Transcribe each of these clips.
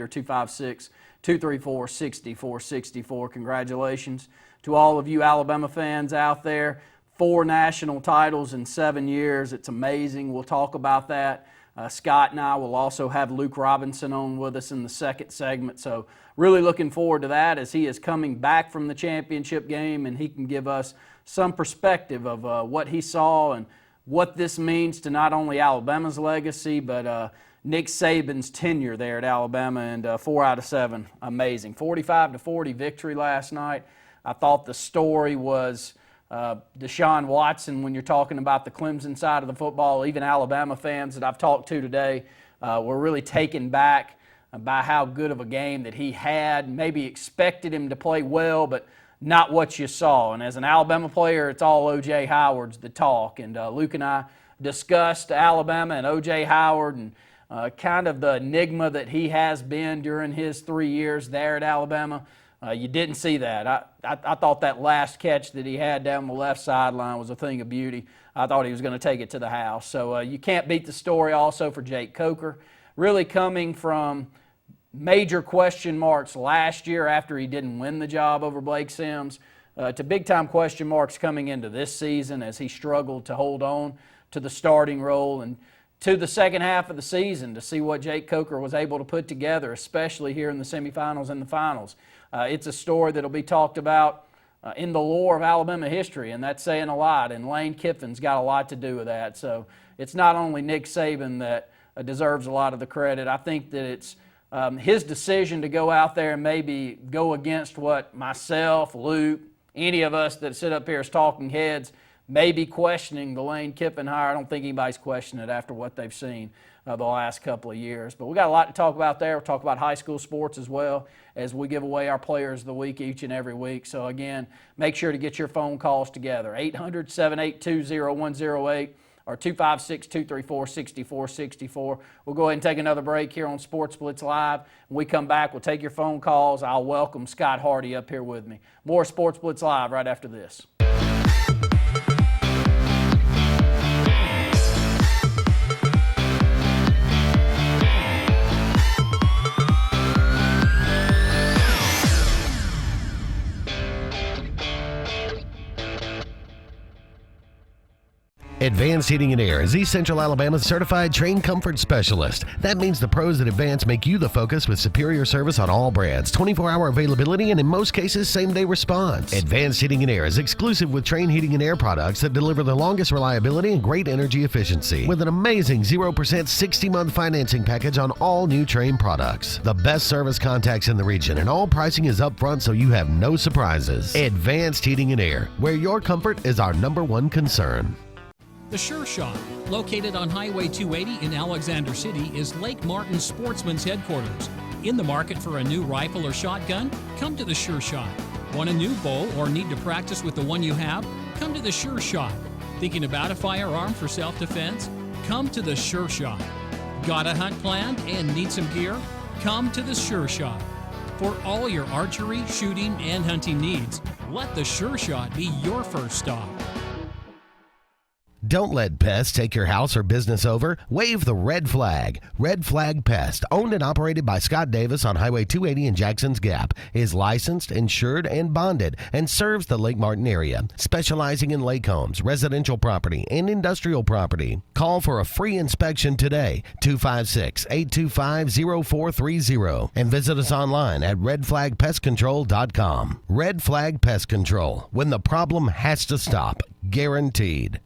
or 256-234-6464. Congratulations to all of you Alabama fans out there. 4 national titles in 7 years. It's amazing. We'll talk about that. Scott and I will also have Luke Robinson on with us in the second segment. So really looking forward to that as he is coming back from the championship game and he can give us some perspective of what he saw and what this means to not only Alabama's legacy, but Nick Saban's tenure there at Alabama. And 4 out of 7, amazing. 45-40 victory last night. I thought the story was Deshaun Watson. When you're talking about the Clemson side of the football, even Alabama fans that I've talked to today were really taken back by how good of a game that he had. Maybe expected him to play well, but not what you saw. And as an Alabama player, it's all O.J. Howard's the talk. And Luke and I discussed Alabama and O.J. Howard and kind of the enigma that he has been during his 3 years there at Alabama. You didn't see that. I thought that last catch that he had down the left sideline was a thing of beauty. I thought he was going to take it to the house. So you can't beat the story also for Jake Coker. Really coming from major question marks last year after he didn't win the job over Blake Sims to big-time question marks coming into this season as he struggled to hold on to the starting role and to the second half of the season to see what Jake Coker was able to put together, especially here in the semifinals and the finals. It's a story that will be talked about in the lore of Alabama history, and that's saying a lot, and Lane Kiffin's got a lot to do with that. So it's not only Nick Saban that deserves a lot of the credit. I think that it's his decision to go out there and maybe go against what myself, Luke, any of us that sit up here as talking heads may be questioning the Lane Kiffin hire. I don't think anybody's questioning it after what they've seen the last couple of years. But we got a lot to talk about there. We'll talk about high school sports as well as we give away our players of the week each and every week. So again, make sure to get your phone calls together. 800-782-0108 or 256-234-6464. We'll go ahead and take another break here on Sportz Blitz Live. When we come back, we'll take your phone calls. I'll welcome Scott Hardy up here with me. More Sportz Blitz Live right after this. Advanced Heating and Air is East Central Alabama's certified train comfort specialist. That means the pros at Advanced make you the focus with superior service on all brands, 24-hour availability, and in most cases, same-day response. Advanced Heating and Air is exclusive with Train Heating and Air products that deliver the longest reliability and great energy efficiency with an amazing 0% 60-month financing package on all new Train products. The best service contacts in the region, and all pricing is upfront so you have no surprises. Advanced Heating and Air, where your comfort is our #1 concern. The Sure Shot, located on Highway 280 in Alexander City, is Lake Martin Sportsman's headquarters. In the market for a new rifle or shotgun? Come to the Sure Shot. Want a new bow or need to practice with the one you have? Come to the Sure Shot. Thinking about a firearm for self-defense? Come to the Sure Shot. Got a hunt planned and need some gear? Come to the Sure Shot. For all your archery, shooting, and hunting needs, let the Sure Shot be your first stop. Don't let pests take your house or business over. Wave the red flag. Red Flag Pest, owned and operated by Scott Davis on Highway 280 in Jackson's Gap, is licensed, insured, and bonded, and serves the Lake Martin area, specializing in lake homes, residential property, and industrial property. Call for a free inspection today, 256-825-0430, and visit us online at redflagpestcontrol.com. Red Flag Pest Control, when the problem has to stop, guaranteed.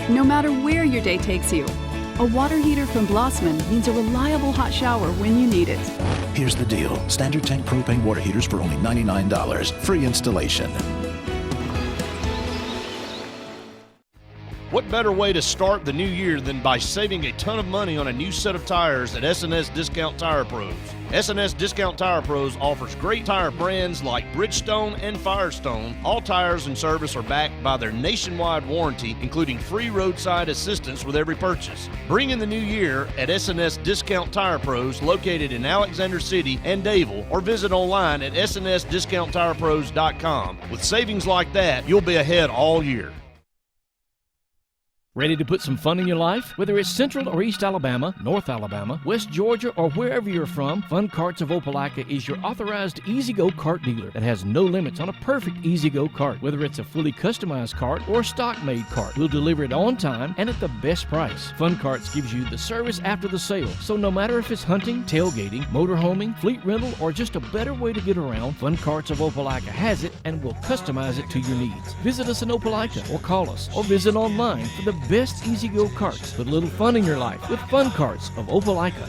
No matter where your day takes you, a water heater from Blossman means a reliable hot shower when you need it. Here's the deal. Standard tank propane water heaters for only $99. Free installation. What better way to start the new year than by saving a ton of money on a new set of tires at S&S Discount Tire Pros? S&S Discount Tire Pros offers great tire brands like Bridgestone and Firestone. All tires and service are backed by their nationwide warranty, including free roadside assistance with every purchase. Bring in the new year at S&S Discount Tire Pros, located in Alexander City and Dayville, or visit online at snsdiscounttirepros.com. With savings like that, you'll be ahead all year. Ready to put some fun in your life? Whether it's Central or East Alabama, North Alabama, West Georgia, or wherever you're from, Fun Carts of Opelika is your authorized easy-go cart dealer that has no limits on a perfect easy-go cart. Whether it's a fully customized cart or a stock-made cart, we'll deliver it on time and at the best price. Fun Carts gives you the service after the sale, so no matter if it's hunting, tailgating, motorhoming, fleet rental, or just a better way to get around, Fun Carts of Opelika has it and will customize it to your needs. Visit us in Opelika or call us or visit online for the best easy-go carts. Put a little fun in your life with Fun Carts of Opelika.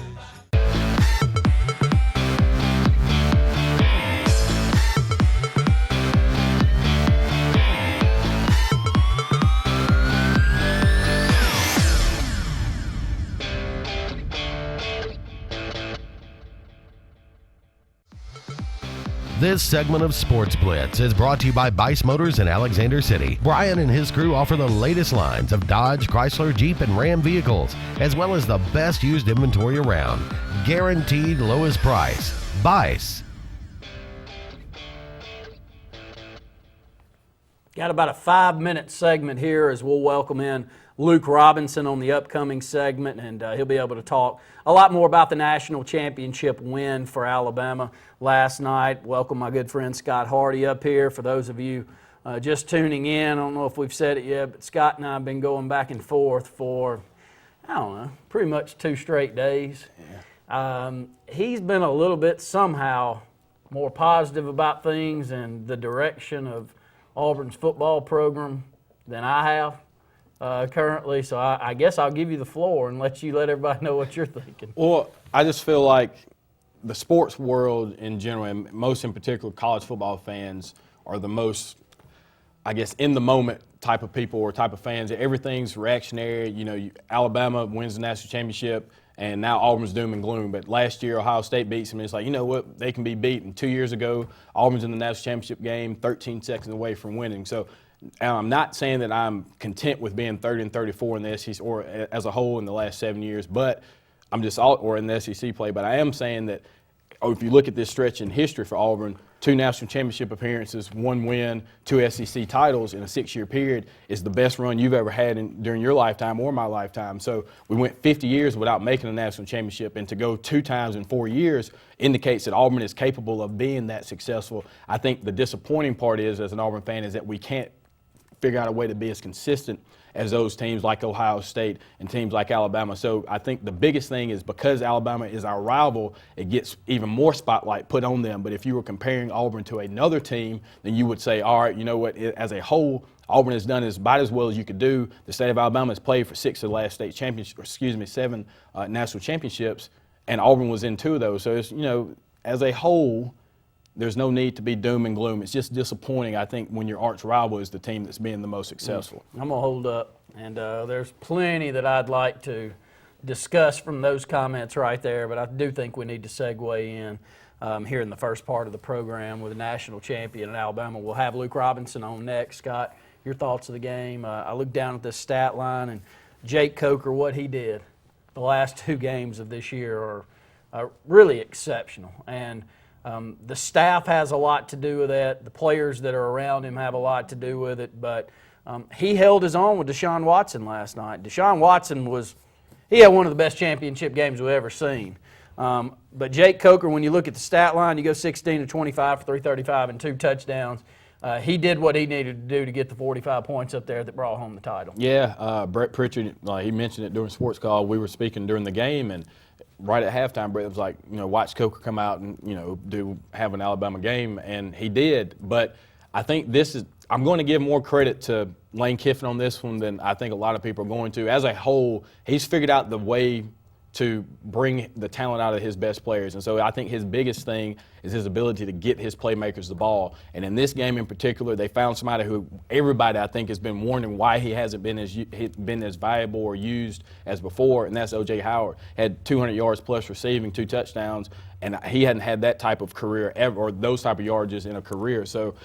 This segment of Sportz Blitz is brought to you by Bice Motors in Alexander City. Brian and his crew offer the latest lines of Dodge, Chrysler, Jeep, and Ram vehicles, as well as the best used inventory around. Guaranteed lowest price. Bice. Got about a 5-minute segment here as we'll welcome in Luke Robinson on the upcoming segment, and he'll be able to talk a lot more about the national championship win for Alabama last night. Welcome my good friend Scott Hardy up here. For those of you just tuning in, I don't know if we've said it yet, but Scott and I have been going back and forth for, I don't know, pretty much 2 straight days. Yeah. He's been a little bit somehow more positive about things and the direction of Auburn's football program than I have currently, so I guess I'll give you the floor and let everybody know what you're thinking. Well, I just feel like the sports world in general, and most in particular college football fans, are the most, I guess, in the moment type of people or type of fans. Everything's reactionary. You know, Alabama wins the national championship, and now Auburn's doom and gloom. But last year, Ohio State beats them. It's like, you know what, they can be beaten. 2 years ago, Auburn's in the national championship game, 13 seconds away from winning. So I'm not saying that I'm content with being 30-34 in the SEC or as a whole in the last 7 years, but I'm just or in the SEC play. But I am saying that if you look at this stretch in history for Auburn, 2 national championship appearances, 1 win, 2 SEC titles in a 6-year period is the best run you've ever had during your lifetime or my lifetime. So we went 50 years without making a national championship, and to go 2 times in 4 years indicates that Auburn is capable of being that successful. I think the disappointing part is, as an Auburn fan, is that we can't figure out a way to be as consistent as those teams like Ohio State and teams like Alabama. So I think the biggest thing is because Alabama is our rival, it gets even more spotlight put on them. But if you were comparing Auburn to another team, then you would say, all right, you know what, as a whole, Auburn has done about as well as you could do. The state of Alabama has played for 6 of the last state championships, 7 national championships, and Auburn was in 2 of those. So it's, you know, as a whole, there's no need to be doom and gloom. It's just disappointing, I think, when your arch rival is the team that's being the most successful. I'm going to hold up, and there's plenty that I'd like to discuss from those comments right there, but I do think we need to segue in here in the first part of the program with the national champion in Alabama. We'll have Luke Robinson on next. Scott, your thoughts of the game. I looked down at this stat line, and Jake Coker, what he did the last 2 games of this year are really exceptional. And the staff has a lot to do with it. The players that are around him have a lot to do with it. But he held his own with Deshaun Watson last night. Deshaun Watson he had one of the best championship games we've ever seen. But Jake Coker, when you look at the stat line, you go 16 to 25 for 335 and 2 touchdowns. He did what he needed to do to get the 45 points up there that brought home the title. Yeah, Brett Pritchard, he mentioned it during Sports Call. We were speaking during the game, and right at halftime, Brett was like, you know, watch Coker come out and, you know, have an Alabama game, and he did. But I think I'm going to give more credit to Lane Kiffin on this one than I think a lot of people are going to. As a whole, he's figured out the way to bring the talent out of his best players. And so I think his biggest thing is his ability to get his playmakers the ball. And in this game in particular, they found somebody who everybody I think has been wondering why he hasn't been as valuable or used as before, and that's O.J. Howard. Had 200 yards plus receiving, 2 touchdowns, and he hadn't had that type of career ever, or those type of yardages in a career. So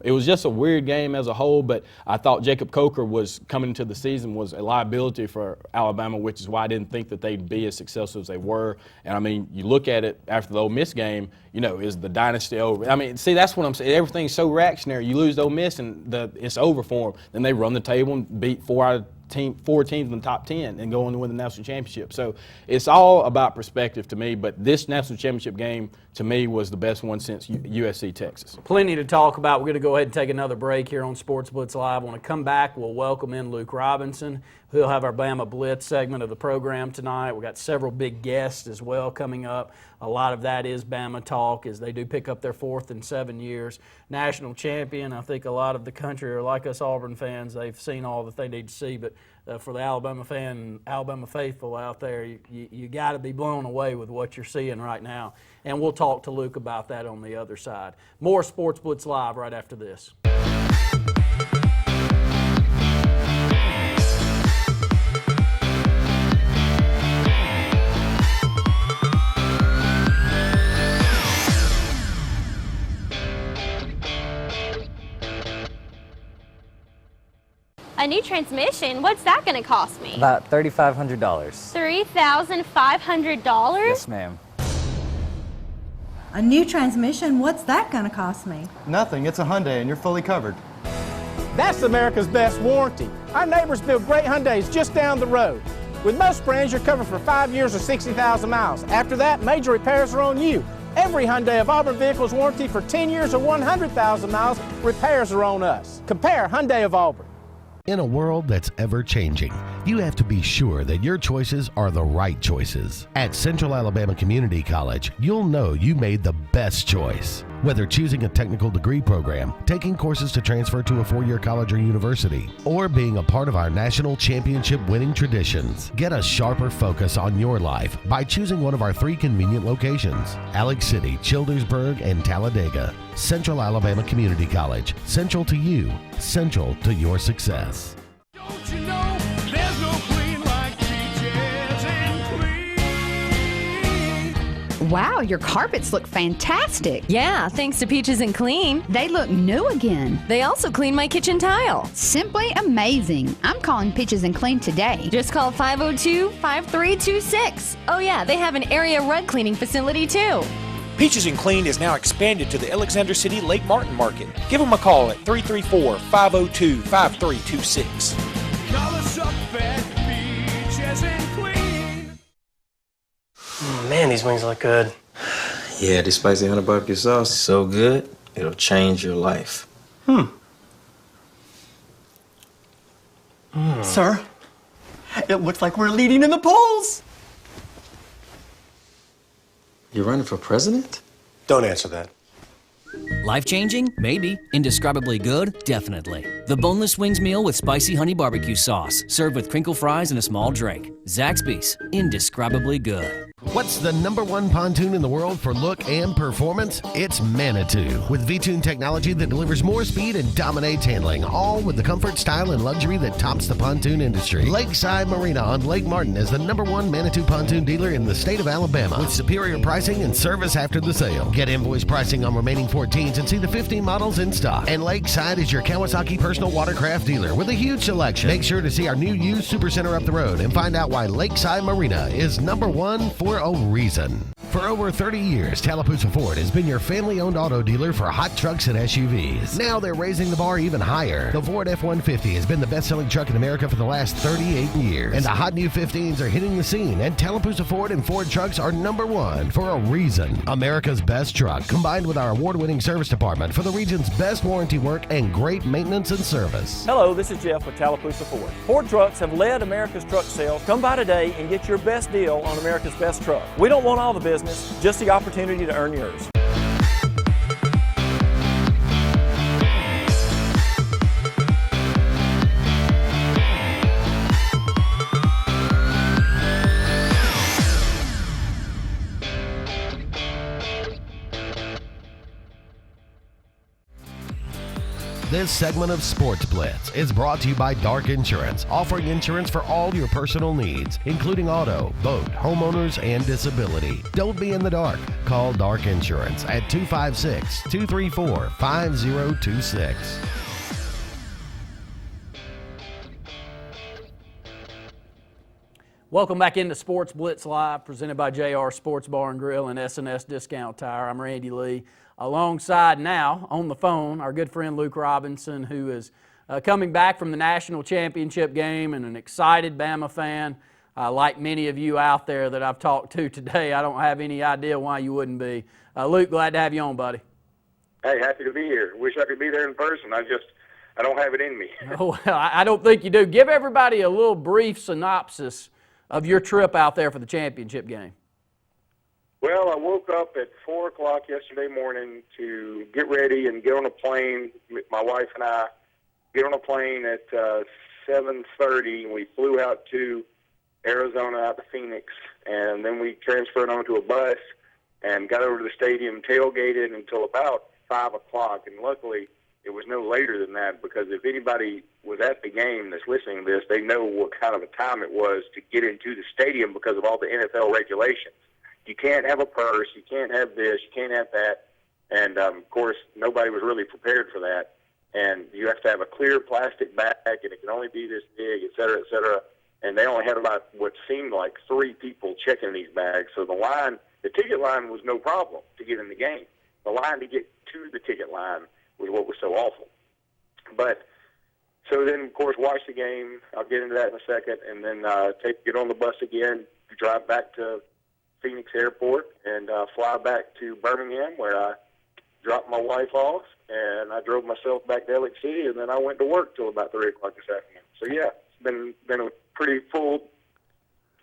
it was just a weird game as a whole, but I thought Jacob Coker was coming into the season was a liability for Alabama, which is why I didn't think that they'd be as successful as they were. And I mean, you look at it after the Ole Miss game, you know, is the dynasty over? I mean, see, that's what I'm saying. Everything's so reactionary. You lose to Ole Miss and it's over for them. Then they run the table and beat four teams in the top 10 and go on to win the national championship. So it's all about perspective to me, but this national championship game to me was the best one since USC Texas. Plenty to talk about. We're going to go ahead and take another break here on Sportz Blitz Live. When we come back, we'll welcome in Luke Robinson, who'll have our Bama Blitz segment of the program tonight. We've got several big guests as well coming up. A lot of that is Bama talk as they do pick up their 4th in 7 years. National champion, I think a lot of the country are like us Auburn fans. They've seen all that they need to see, but for the Alabama fan, Alabama faithful out there, you got to be blown away with what you're seeing right now. And we'll talk to Luke about that on the other side. More Sportz Blitz Live right after this. A new transmission? What's that going to cost me? About $3,500. $3,500? Yes, ma'am. A new transmission? What's that going to cost me? Nothing. It's a Hyundai and you're fully covered. That's America's best warranty. Our neighbors build great Hyundais just down the road. With most brands, you're covered for 5 years or 60,000 miles. After that, major repairs are on you. Every Hyundai of Auburn vehicle is warranted for 10 years or 100,000 miles. Repairs are on us. Compare Hyundai of Auburn. In a world that's ever-changing, you have to be sure that your choices are the right choices. At Central Alabama Community College, you'll know you made the best choice. Whether choosing a technical degree program, taking courses to transfer to a 4-year college or university, or being a part of our national championship winning traditions, get a sharper focus on your life by choosing one of our 3 convenient locations: Alex City, Childersburg, and Talladega. Central Alabama Community College. Central to you. Central to your success. Don't you know there's no clean like Peaches and Clean? Wow, your carpets look fantastic. Yeah, thanks to Peaches and Clean. They look new again. They also clean my kitchen tile. Simply amazing. I'm calling Peaches and Clean today. Just call 502-5326. Oh yeah, they have an area rug cleaning facility too. Peaches and Clean is now expanded to the Alexander City Lake Martin Market. Give them a call at 334-502-5326. Call us up at Peaches and Clean. Man, these wings look good. Yeah, this spicy honey barbecue sauce is so good, it'll change your life. Sir, it looks like we're leading in the polls. You're running for president? Don't answer that. Life-changing? Maybe. Indescribably good? Definitely. The boneless wings meal with spicy honey barbecue sauce, served with crinkle fries and a small drink. Zaxby's. Indescribably good. What's the #1 pontoon in the world for look and performance? It's Manitou. With V-Tune technology that delivers more speed and dominates handling, all with the comfort, style, and luxury that tops the pontoon industry. Lakeside Marina on Lake Martin is the #1 Manitou pontoon dealer in the state of Alabama, with superior pricing and service after the sale. Get invoice pricing on remaining 14s and see the 15 models in stock. And Lakeside is your Kawasaki personal watercraft dealer with a huge selection. Make sure to see our new used super center up the road and find out why Lakeside Marina is #1 for a reason. For over 30 years, Tallapoosa Ford has been your family-owned auto dealer for hot trucks and SUVs. Now they're raising the bar even higher. The Ford F-150 has been the best-selling truck in America for the last 38 years. And the hot new 15s are hitting the scene, and Tallapoosa Ford and Ford trucks are #1 for a reason. America's best truck, combined with our award-winning service department for the region's best warranty work and great maintenance and service. Hello, this is Jeff with Tallapoosa Ford. Ford trucks have led America's truck sales. Come by today and get your best deal on America's best truck. We don't want all the business, just the opportunity to earn yours. This segment of Sportz Blitz is brought to you by Dark Insurance, offering insurance for all your personal needs, including auto, boat, homeowners, and disability. Don't be in the dark. Call Dark Insurance at 256-234-5026. Welcome back into Sportz Blitz Live, presented by JR Sports Bar and Grill and S&S Discount Tire. I'm Randy Lee. Alongside now, on the phone, our good friend Luke Robinson, who is coming back from the national championship game and an excited Bama fan. Like many of you out there that I've talked to today, I don't have any idea why you wouldn't be. Luke, glad to have you on, buddy. Hey, happy to be here. Wish I could be there in person. I don't have it in me. Well, I don't think you do. Give everybody a little brief synopsis of your trip out there for the championship game. Well, I woke up at 4 o'clock yesterday morning to get ready and get on a plane. My wife and I get on a plane at 7:30. We flew out to Arizona, out to Phoenix, and then we transferred onto a bus and got over to the stadium, tailgated until about 5 o'clock. And luckily, it was no later than that, because if anybody was at the game that's listening to this, they know what kind of a time it was to get into the stadium because of all the NFL regulations. You can't have a purse, you can't have this, you can't have that. And, of course, nobody was really prepared for that. And you have to have a clear plastic bag, and it can only be this big, et cetera, et cetera. And they only had about what seemed like 3 people checking these bags. So the ticket line was no problem to get in the game. The line to get to the ticket line was what was so awful. But so then, of course, watch the game. I'll get into that in a second. And then get on the bus again, drive back to Phoenix Airport, and fly back to Birmingham, where I dropped my wife off, and I drove myself back to LA City, and then I went to work till about 3 o'clock this afternoon. So, yeah, it's been a pretty full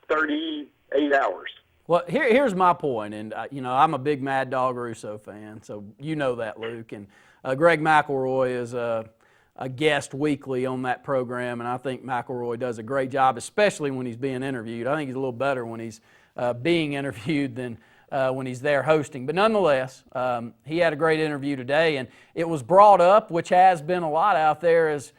38 hours. Well, here's my point, and I'm a big Mad Dog Russo fan, so you know that, Luke. And Greg McElroy is a guest weekly on that program, and I think McElroy does a great job, especially when he's being interviewed. I think he's a little better when he's being interviewed than when he's there hosting. But nonetheless, he had a great interview today, and it was brought up, which has been a lot out there, as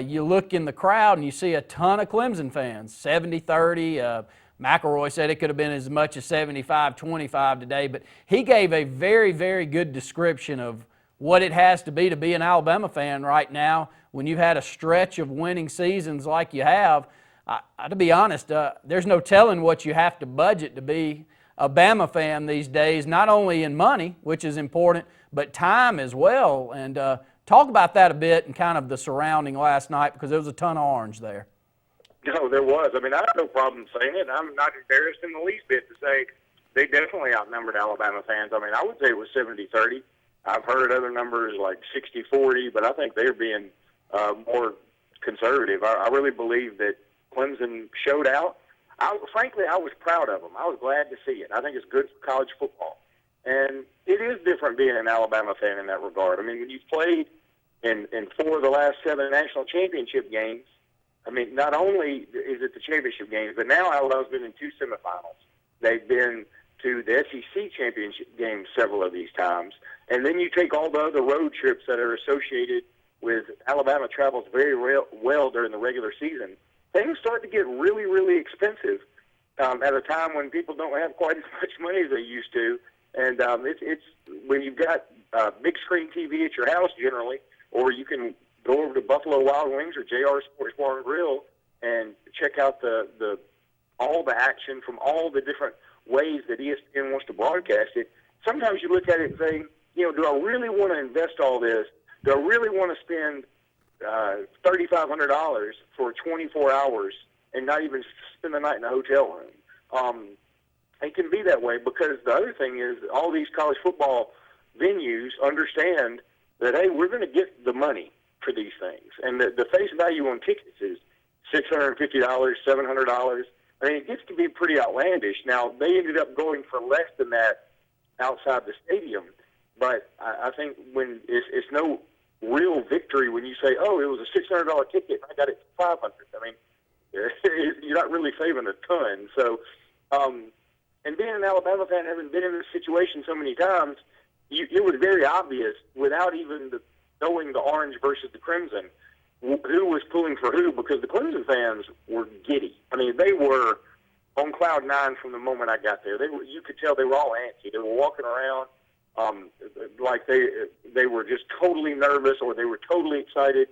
you look in the crowd and you see a ton of Clemson fans, 70-30. McElroy said it could have been as much as 75-25 today, but he gave a very, very good description of what it has to be an Alabama fan right now when you've had a stretch of winning seasons like you have. To be honest, there's no telling what you have to budget to be a Bama fan these days, not only in money, which is important, but time as well. And talk about that a bit and kind of the surrounding last night, because there was a ton of orange there. No, there was. I mean, I have no problem saying it. I'm not embarrassed in the least bit to say they definitely outnumbered Alabama fans. I mean, I would say it was 70-30. I've heard other numbers like 60-40, but I think they're being more conservative. I really believe that Clemson showed out. Frankly, I was proud of them. I was glad to see it. I think it's good for college football. And it is different being an Alabama fan in that regard. I mean, when you've played in 4 of the last 7 national championship games, I mean, not only is it the championship games, but now Alabama's been in 2 semifinals. They've been to the SEC championship games several of these times. And then you take all the other road trips that are associated with Alabama travels very well during the regular season. Things start to get really, really expensive at a time when people don't have quite as much money as they used to. And it's when you've got big screen TV at your house generally, or you can go over to Buffalo Wild Wings or JR Sports Bar and Grill and check out all the action from all the different ways that ESPN wants to broadcast it. Sometimes you look at it and say, do I really want to invest all this? Do I really want to spend $3,500 for 24 hours and not even spend the night in a hotel room? It can be that way, because the other thing is all these college football venues understand that, hey, we're going to get the money for these things. And the face value on tickets is $650, $700. I mean, it gets to be pretty outlandish. Now, they ended up going for less than that outside the stadium, but I think when it's no real victory when you say, oh, it was a $600 ticket and I got it for $500. I mean, you're not really saving a ton. So, and being an Alabama fan, having been in this situation so many times, it was very obvious without even knowing the orange versus the crimson, who was pulling for who, because the Clemson fans were giddy. I mean, they were on cloud nine from the moment I got there. You could tell they were all antsy. They were walking around like they were just totally nervous or they were totally excited.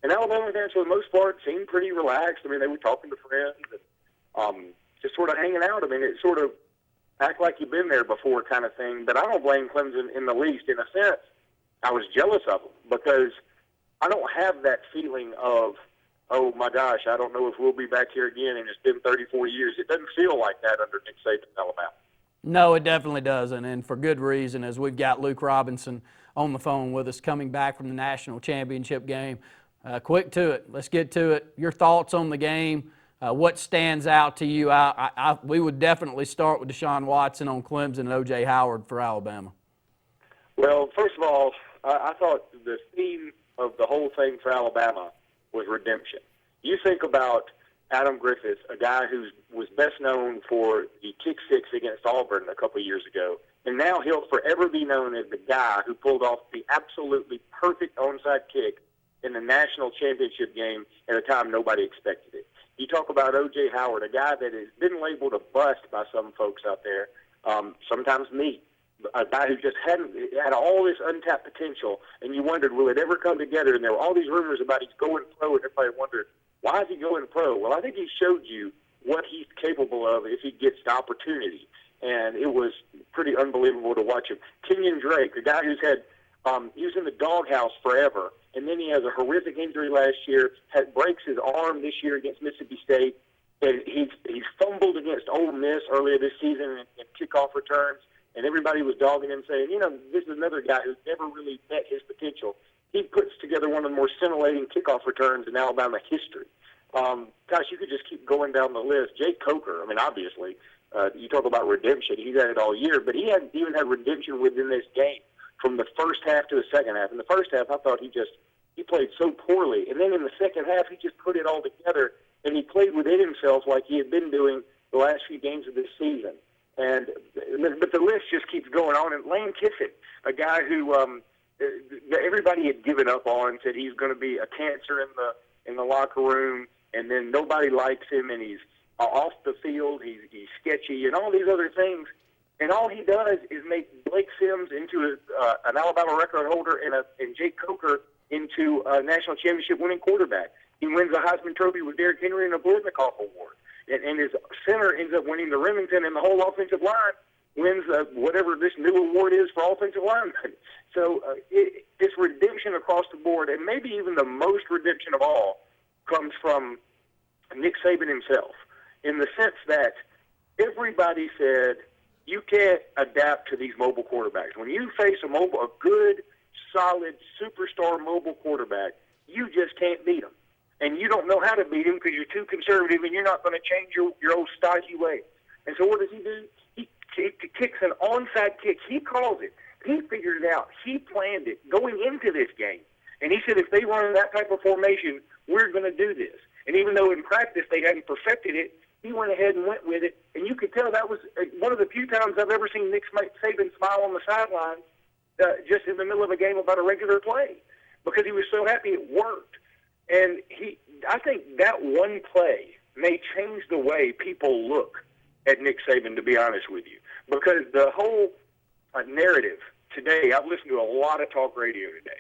And Alabama fans, for the most part, seemed pretty relaxed. I mean, they were talking to friends and just sort of hanging out. I mean, it sort of act like you've been there before kind of thing. But I don't blame Clemson in the least. In a sense, I was jealous of them because I don't have that feeling of, oh, my gosh, I don't know if we'll be back here again, and it's been 34 years. It doesn't feel like that under Nick Saban in Alabama. No, it definitely doesn't, and for good reason, as we've got Luke Robinson on the phone with us coming back from the national championship game. Quick to it. Let's get to it. Your thoughts on the game. What stands out to you? We would definitely start with Deshaun Watson on Clemson and O.J. Howard for Alabama. Well, first of all, I thought the theme of the whole thing for Alabama was redemption. You think about Adam Griffith, a guy who was best known for the kick six against Auburn a couple of years ago, and now he'll forever be known as the guy who pulled off the absolutely perfect onside kick in the national championship game at a time nobody expected it. You talk about O.J. Howard, a guy that has been labeled a bust by some folks out there, sometimes me, a guy who just had all this untapped potential, and you wondered, will it ever come together? And there were all these rumors about he's going pro, and everybody wondered, why is he going pro? Well, I think he showed you what he's capable of if he gets the opportunity, and it was pretty unbelievable to watch him. Kenyon Drake, a guy who's had he was in the doghouse forever, and then he has a horrific injury last year, breaks his arm this year against Mississippi State, and he's fumbled against Ole Miss earlier this season in kickoff returns, and everybody was dogging him, saying, this is another guy who's never really met his potential. He puts together one of the more scintillating kickoff returns in Alabama history. Gosh, you could just keep going down the list. Jake Coker, I mean, obviously, you talk about redemption. He's had it all year, but he hadn't even had redemption within this game from the first half to the second half. In the first half, I thought he played so poorly. And then in the second half, he just put it all together, and he played within himself like he had been doing the last few games of this season. But the list just keeps going on. And Lane Kiffin, a guy who everybody had given up on, said he's going to be a cancer in the locker room, and then nobody likes him, and he's off the field, he's sketchy, and all these other things. And all he does is make Blake Sims into an Alabama record holder and Jake Coker into a national championship winning quarterback. He wins the Heisman Trophy with Derrick Henry and a Blitznikoff Award. And his center ends up winning the Remington, and the whole offensive line wins whatever this new award is for offensive linemen. So it's redemption across the board, and maybe even the most redemption of all comes from Nick Saban himself, in the sense that everybody said, you can't adapt to these mobile quarterbacks. When you face a good, solid, superstar mobile quarterback, you just can't beat them. And you don't know how to beat him because you're too conservative and you're not going to change your old stodgy ways. And so what does he do? He kicks an onside kick. He calls it. He figured it out. He planned it going into this game. And he said, if they run that type of formation, we're going to do this. And even though in practice they hadn't perfected it, he went ahead and went with it. And you could tell that was one of the few times I've ever seen Nick Saban smile on the sideline just in the middle of a game about a regular play, because he was so happy it worked. And I think that one play may change the way people look at Nick Saban, to be honest with you, because the whole narrative today, I've listened to a lot of talk radio today,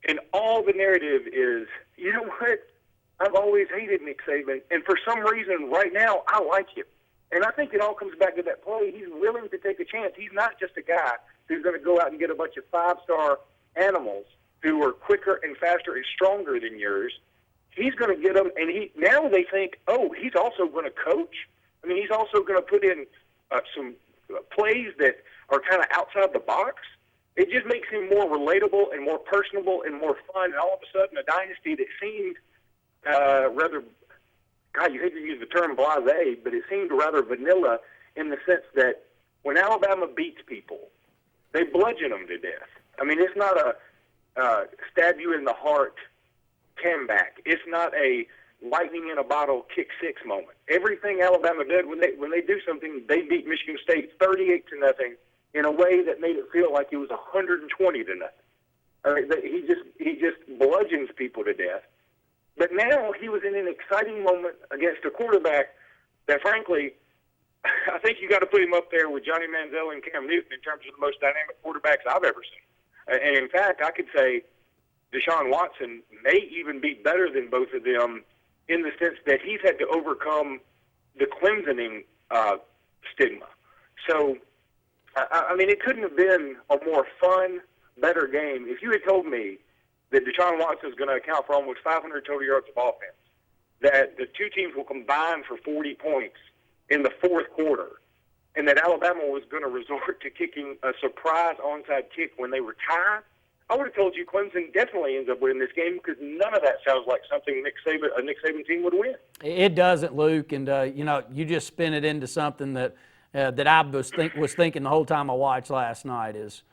and all the narrative is, you know what, I've always hated Nick Saban, and for some reason right now I like him. And I think it all comes back to that play. He's willing to take a chance. He's not just a guy who's going to go out and get a bunch of five-star animals who are quicker and faster and stronger than yours. He's going to get them, and now they think, oh, he's also going to coach. I mean, he's also going to put in some plays that are kind of outside the box. It just makes him more relatable and more personable and more fun. And all of a sudden, a dynasty that seemed rather, God, you hate to use the term blasé, but it seemed rather vanilla in the sense that when Alabama beats people, they bludgeon them to death. I mean, it's not a stab you in the heart comeback. It's not a lightning in a bottle kick six moment. Everything Alabama did when they do something, they beat Michigan State 38-0 in a way that made it feel like it was 120-0. I mean, he just bludgeons people to death. But now he was in an exciting moment against a quarterback that, frankly, I think you got to put him up there with Johnny Manziel and Cam Newton in terms of the most dynamic quarterbacks I've ever seen. And in fact, I could say Deshaun Watson may even be better than both of them in the sense that he's had to overcome the Clemsoning stigma. So, I mean, it couldn't have been a more fun, better game. If you had told me that Deshaun Watson is going to account for almost 500 total yards of offense, that the two teams will combine for 40 points in the fourth quarter, and that Alabama was going to resort to kicking a surprise onside kick when they were tied, I would have told you Clemson definitely ends up winning this game because none of that sounds like something a Nick Saban team would win. It doesn't, Luke, and you just spin it into something that I was thinking the whole time I watched last night is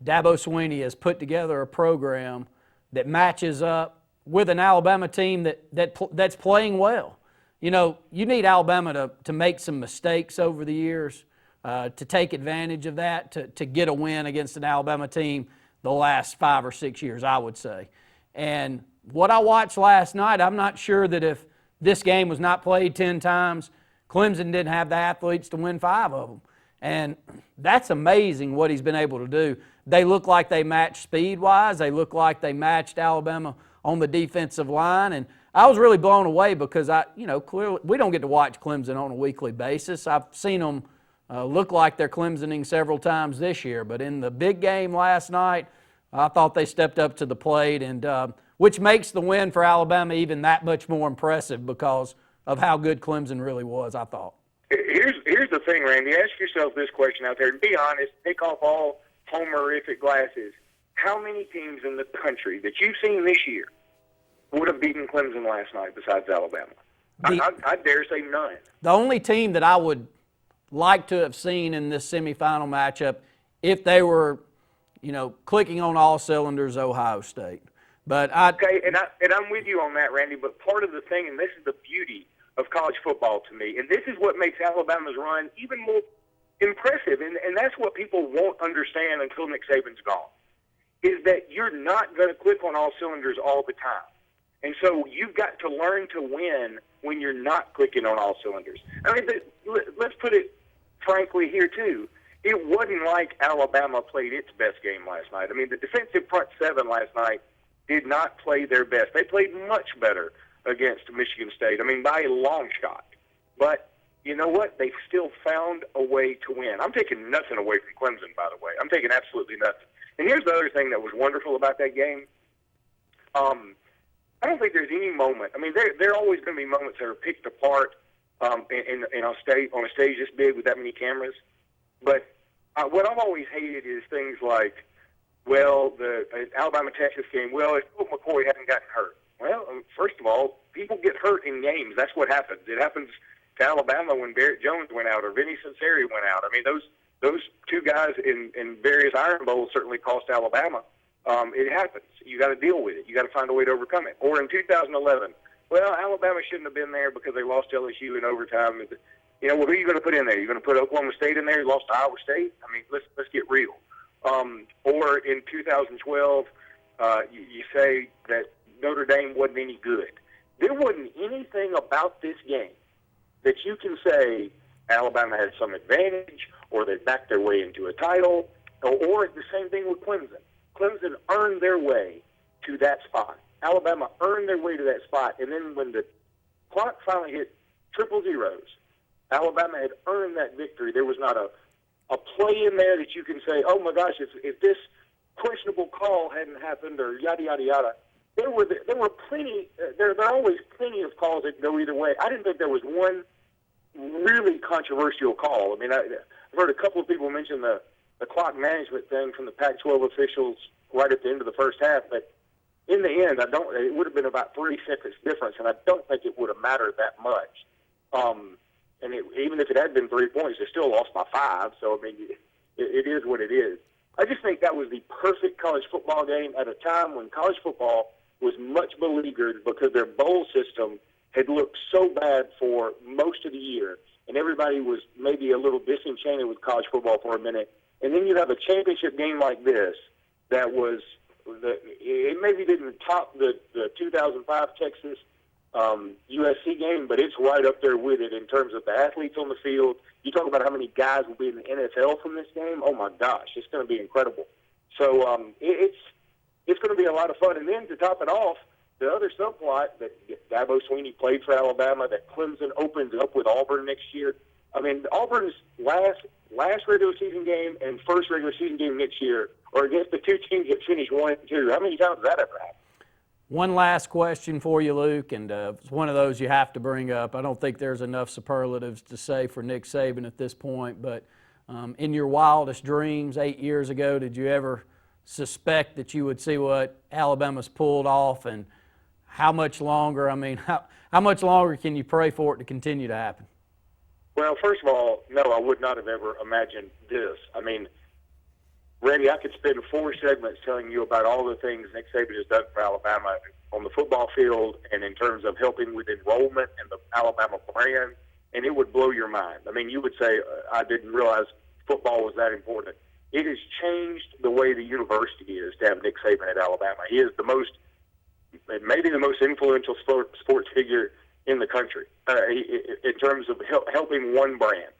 Dabo Swinney has put together a program that matches up with an Alabama team that's playing well. You need Alabama to make some mistakes over the years, to take advantage of that, to get a win against an Alabama team the last 5 or 6 years, I would say. And what I watched last night, I'm not sure that if this game was not played 10 times, Clemson didn't have the athletes to win 5 of them. And that's amazing what he's been able to do. They look like they matched speed-wise. They look like they matched Alabama on the defensive line. And I was really blown away because clearly we don't get to watch Clemson on a weekly basis. I've seen them look like they're Clemsoning several times this year. But in the big game last night, I thought they stepped up to the plate, and which makes the win for Alabama even that much more impressive because of how good Clemson really was, I thought. Here's the thing, Randy. Ask yourself this question out there, and be honest. Take off all homerific glasses. How many teams in the country that you've seen this year would have beaten Clemson last night besides Alabama? I dare say none. The only team that I would like to have seen in this semifinal matchup, if they were, clicking on all cylinders, Ohio State. But okay, and I'm with you on that, Randy. But part of the thing, and this is the beauty of college football to me, and this is what makes Alabama's run even more impressive, and that's what people won't understand until Nick Saban's gone, is that you're not going to click on all cylinders all the time. And so you've got to learn to win when you're not clicking on all cylinders. I mean, let's put it frankly here, too. It wasn't like Alabama played its best game last night. I mean, the defensive front seven last night did not play their best. They played much better against Michigan State. I mean, by a long shot. But you know what? They still found a way to win. I'm taking nothing away from Clemson, by the way. I'm taking absolutely nothing. And here's the other thing that was wonderful about that game. I don't think there's any moment. I mean, there are always going to be moments that are picked apart on a stage this big with that many cameras. But what I've always hated is things like, well, the Alabama-Texas game, well, if Colt McCoy hadn't gotten hurt. Well, first of all, people get hurt in games. That's what happens. It happens to Alabama when Barrett Jones went out or Vinny Cincinnati went out. I mean, those two guys in various Iron Bowls certainly cost Alabama. It happens. You got to deal with it. You got to find a way to overcome it. Or in 2011, well, Alabama shouldn't have been there because they lost LSU in overtime. Well, who are you going to put in there? You're going to put Oklahoma State in there? You lost to Iowa State? I mean, let's get real. Or in 2012, you say that Notre Dame wasn't any good. There wasn't anything about this game that you can say Alabama had some advantage or they backed their way into a title, or the same thing with Clemson. Clemson earned their way to that spot. Alabama earned their way to that spot, and then when the clock finally hit triple zeros, Alabama had earned that victory. There was not a play in there that you can say, oh my gosh, if this questionable call hadn't happened or yada, yada, yada. There were plenty, there are always plenty of calls that go either way. I didn't think there was one really controversial call. I mean, I've heard a couple of people mention the clock management thing from the Pac-12 officials right at the end of the first half, but in the end, it would have been about 3 seconds difference, and I don't think it would have mattered that much. And even if it had been 3 points, they still lost by 5, so I mean, it is what it is. I just think that was the perfect college football game at a time when college football was much beleaguered because their bowl system had looked so bad for most of the year, and everybody was maybe a little disenchanted with college football for a minute. And then you have a championship game like this that was it maybe didn't top the 2005 Texas USC game, but it's right up there with it in terms of the athletes on the field. You talk about how many guys will be in the NFL from this game. Oh my gosh, it's going to be incredible. So it's going to be a lot of fun. And then to top it off, the other subplot that Dabo Swinney played for Alabama, that Clemson opens up with Auburn next year. I mean, Auburn's last regular season game and first regular season game next year are against the two teams that finished 1-2. How many times has that ever happened? One last question for you, Luke, and it's one of those you have to bring up. I don't think there's enough superlatives to say for Nick Saban at this point, but in your wildest dreams 8 years ago, did you ever suspect that you would see what Alabama's pulled off, and how much longer, how much longer can you pray for it to continue to happen? Well, first of all, no, I would not have ever imagined this. I mean, Randy, I could spend 4 segments telling you about all the things Nick Saban has done for Alabama on the football field and in terms of helping with enrollment and the Alabama brand, and it would blow your mind. I mean, you would say, I didn't realize football was that important. It has changed the way the university is to have Nick Saban at Alabama. He is maybe the most influential sports figure in the country in terms of helping one brand.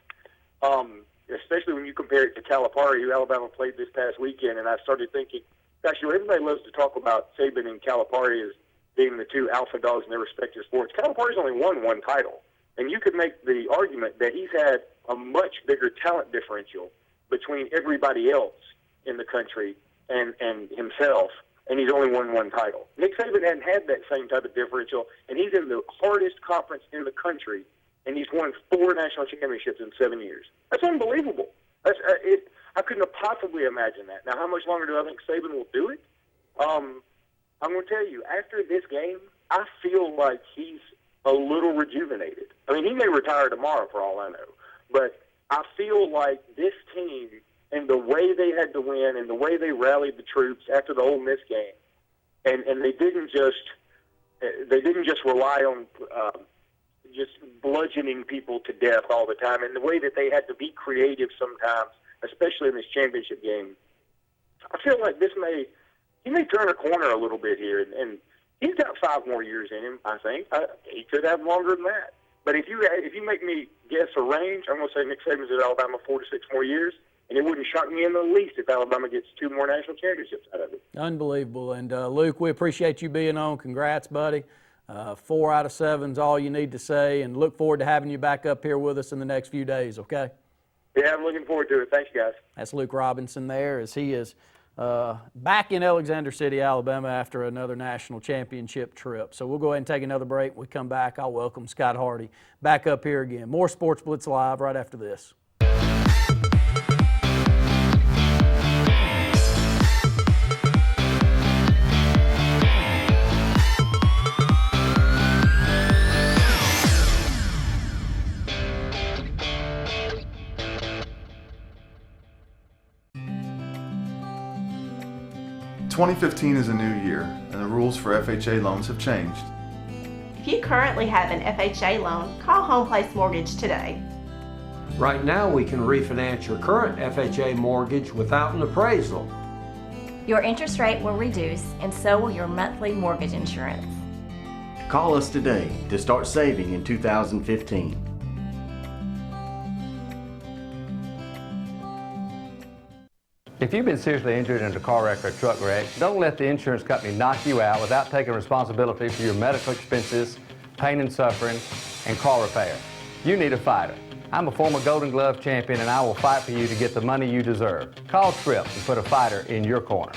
Especially when you compare it to Calipari, who Alabama played this past weekend, and I started thinking, gosh, everybody loves to talk about Saban and Calipari as being the two alpha dogs in their respective sports. Calipari's only won 1 title, and you could make the argument that he's had a much bigger talent differential between everybody else in the country and himself, and he's only won 1 title. Nick Saban hadn't had that same type of differential, and he's in the hardest conference in the country, and he's won 4 national championships in 7 years. That's unbelievable. I couldn't have possibly imagined that. Now, how much longer do I think Saban will do it? I'm going to tell you, after this game, I feel like he's a little rejuvenated. I mean, he may retire tomorrow for all I know, but I feel like this team and the way they had to win and the way they rallied the troops after the Ole Miss game, and they didn't just rely on just bludgeoning people to death all the time, and the way that they had to be creative sometimes, especially in this championship game. I feel like he may turn a corner a little bit here, and he's got 5 more years in him, I think. He could have longer than that. But if you make me guess a range, I'm going to say Nick Saban's at Alabama 4 to 6 more years, and it wouldn't shock me in the least if Alabama gets 2 more national championships out of it. Unbelievable. And, Luke, we appreciate you being on. Congrats, buddy. 4 out of 7 is all you need to say, and look forward to having you back up here with us in the next few days, okay? Yeah, I'm looking forward to it. Thanks, guys. That's Luke Robinson there, as he is back in Alexander City, Alabama after another national championship trip. So we'll go ahead and take another break. When we come back, I'll welcome Scott Hardy back up here again. More Sports Blitz Live right after this. – 2015 is a new year, and the rules for FHA loans have changed. If you currently have an FHA loan, call Home Place Mortgage today. Right now, we can refinance your current FHA mortgage without an appraisal. Your interest rate will reduce, and so will your monthly mortgage insurance. Call us today to start saving in 2015. If you've been seriously injured in a car wreck or a truck wreck, don't let the insurance company knock you out without taking responsibility for your medical expenses, pain and suffering, and car repair. You need a fighter. I'm a former Golden Glove champion, and I will fight for you to get the money you deserve. Call Tripp and put a fighter in your corner.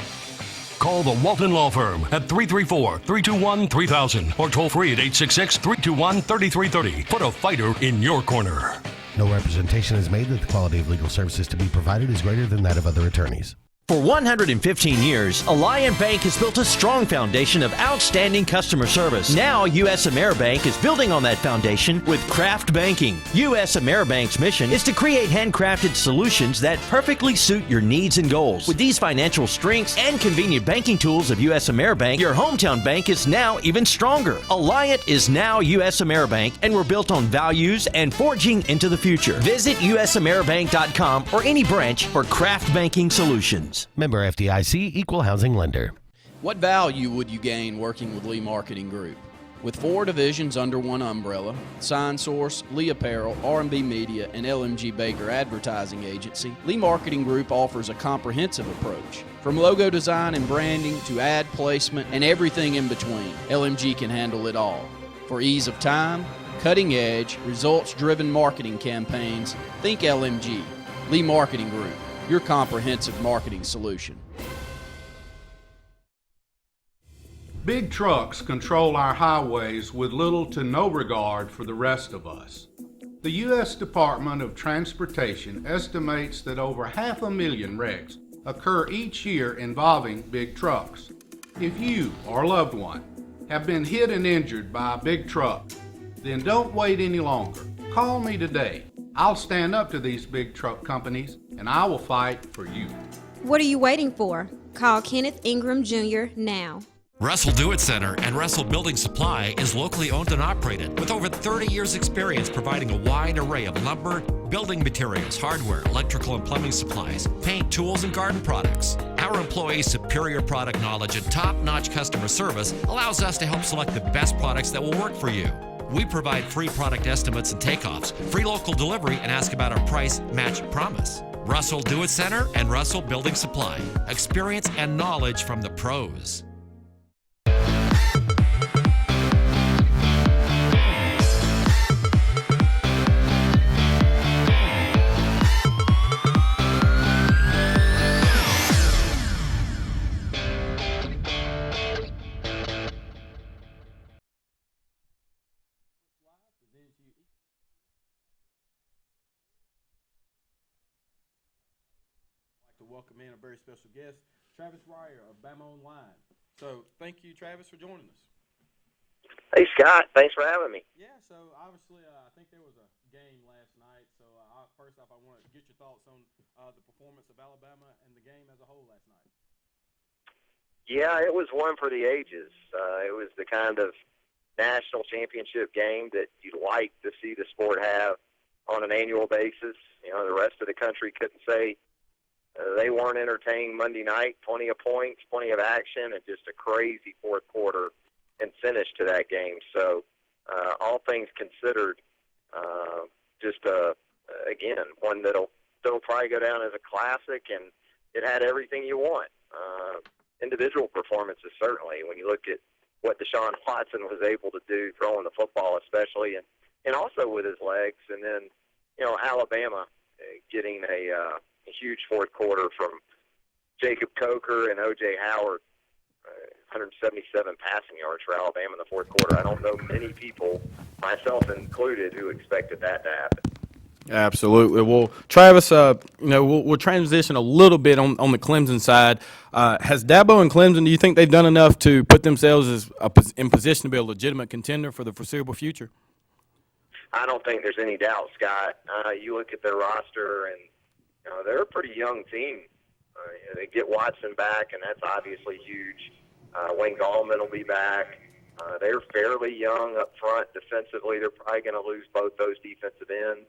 Call the Walton Law Firm at 334-321-3000 or toll free at 866-321-3330. Put a fighter in your corner. No representation is made that the quality of legal services to be provided is greater than that of other attorneys. For 115 years, Alliant Bank has built a strong foundation of outstanding customer service. Now, U.S. AmeriBank is building on that foundation with Craft Banking. U.S. AmeriBank's mission is to create handcrafted solutions that perfectly suit your needs and goals. With these financial strengths and convenient banking tools of U.S. AmeriBank, your hometown bank is now even stronger. Alliant is now U.S. AmeriBank, and we're built on values and forging into the future. Visit usameribank.com or any branch for Craft Banking solutions. Member FDIC, Equal Housing Lender. What value would you gain working with Lee Marketing Group? With 4 divisions under one umbrella, Sign Source, Lee Apparel, R&B Media, and LMG Baker Advertising Agency, Lee Marketing Group offers a comprehensive approach. From logo design and branding to ad placement and everything in between, LMG can handle it all. For ease of time, cutting-edge, results-driven marketing campaigns, think LMG. Lee Marketing Group, your comprehensive marketing solution. Big trucks control our highways with little to no regard for the rest of us. The U.S. Department of Transportation estimates that over 500,000 wrecks occur each year involving big trucks. If you or a loved one have been hit and injured by a big truck, then don't wait any longer. Call me today. I'll stand up to these big truck companies and I will fight for you. What are you waiting for? Call Kenneth Ingram Jr. now. Russell Do-It Center and Russell Building Supply is locally owned and operated with over 30 years experience providing a wide array of lumber, building materials, hardware, electrical and plumbing supplies, paint, tools, and garden products. Our employees' superior product knowledge and top-notch customer service allows us to help select the best products that will work for you. We provide free product estimates and takeoffs, free local delivery, and ask about our price match promise. Russell Do-It Center and Russell Building Supply. Experience and knowledge from the pros. Welcome in a very special guest, Travis Ryer of Bama Online. So thank you, Travis, for joining us. Hey, Scott. Thanks for having me. Yeah, so obviously I think there was a game last night. So first off, I want to get your thoughts on the performance of Alabama and the game as a whole last night. Yeah, it was one for the ages. It was the kind of national championship game that you'd like to see the sport have on an annual basis. You know, the rest of the country couldn't say they weren't entertained Monday night. Plenty of points, plenty of action, and just a crazy fourth quarter and finish to that game. So all things considered, just again, one that'll probably go down as a classic, and it had everything you want. Individual performances, certainly, when you look at what Deshaun Watson was able to do throwing the football especially, and also with his legs. And then, you know, Alabama getting a huge fourth quarter from Jacob Coker and O.J. Howard, 177 passing yards for Alabama in the fourth quarter. I don't know many people, myself included, who expected that to happen. Absolutely. Well, Travis, we'll transition a little bit on the Clemson side. Has Dabo and Clemson, do you think they've done enough to put themselves in position to be a legitimate contender for the foreseeable future? I don't think there's any doubt, Scott. You look at their roster, and they're a pretty young team. They get Watson back, and that's obviously huge. Wayne Gallman will be back. They're fairly young up front defensively. They're probably going to lose both those defensive ends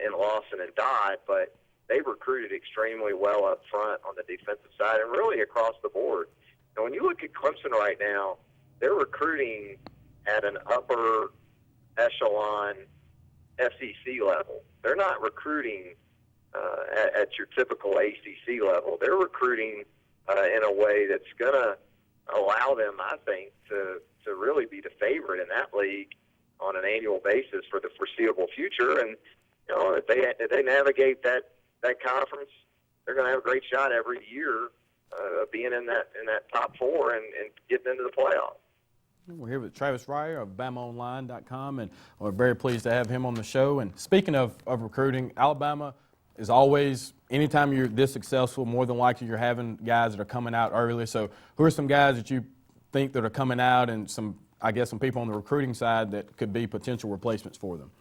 in Lawson and Dodd, but they recruited extremely well up front on the defensive side and really across the board. And when you look at Clemson right now, they're recruiting at an upper echelon SEC level. They're not recruiting at your typical ACC level. They're recruiting in a way that's going to allow them, I think, to really be the favorite in that league on an annual basis for the foreseeable future. And if they navigate that conference, they're going to have a great shot every year of being in that top four and getting into the playoffs. We're here with Travis Ryer of BamaOnline.com, and we're very pleased to have him on the show. And speaking of recruiting, Alabama is always, anytime you're this successful, more than likely you're having guys that are coming out early. So who are some guys that you think that are coming out, and some people on the recruiting side that could be potential replacements for them?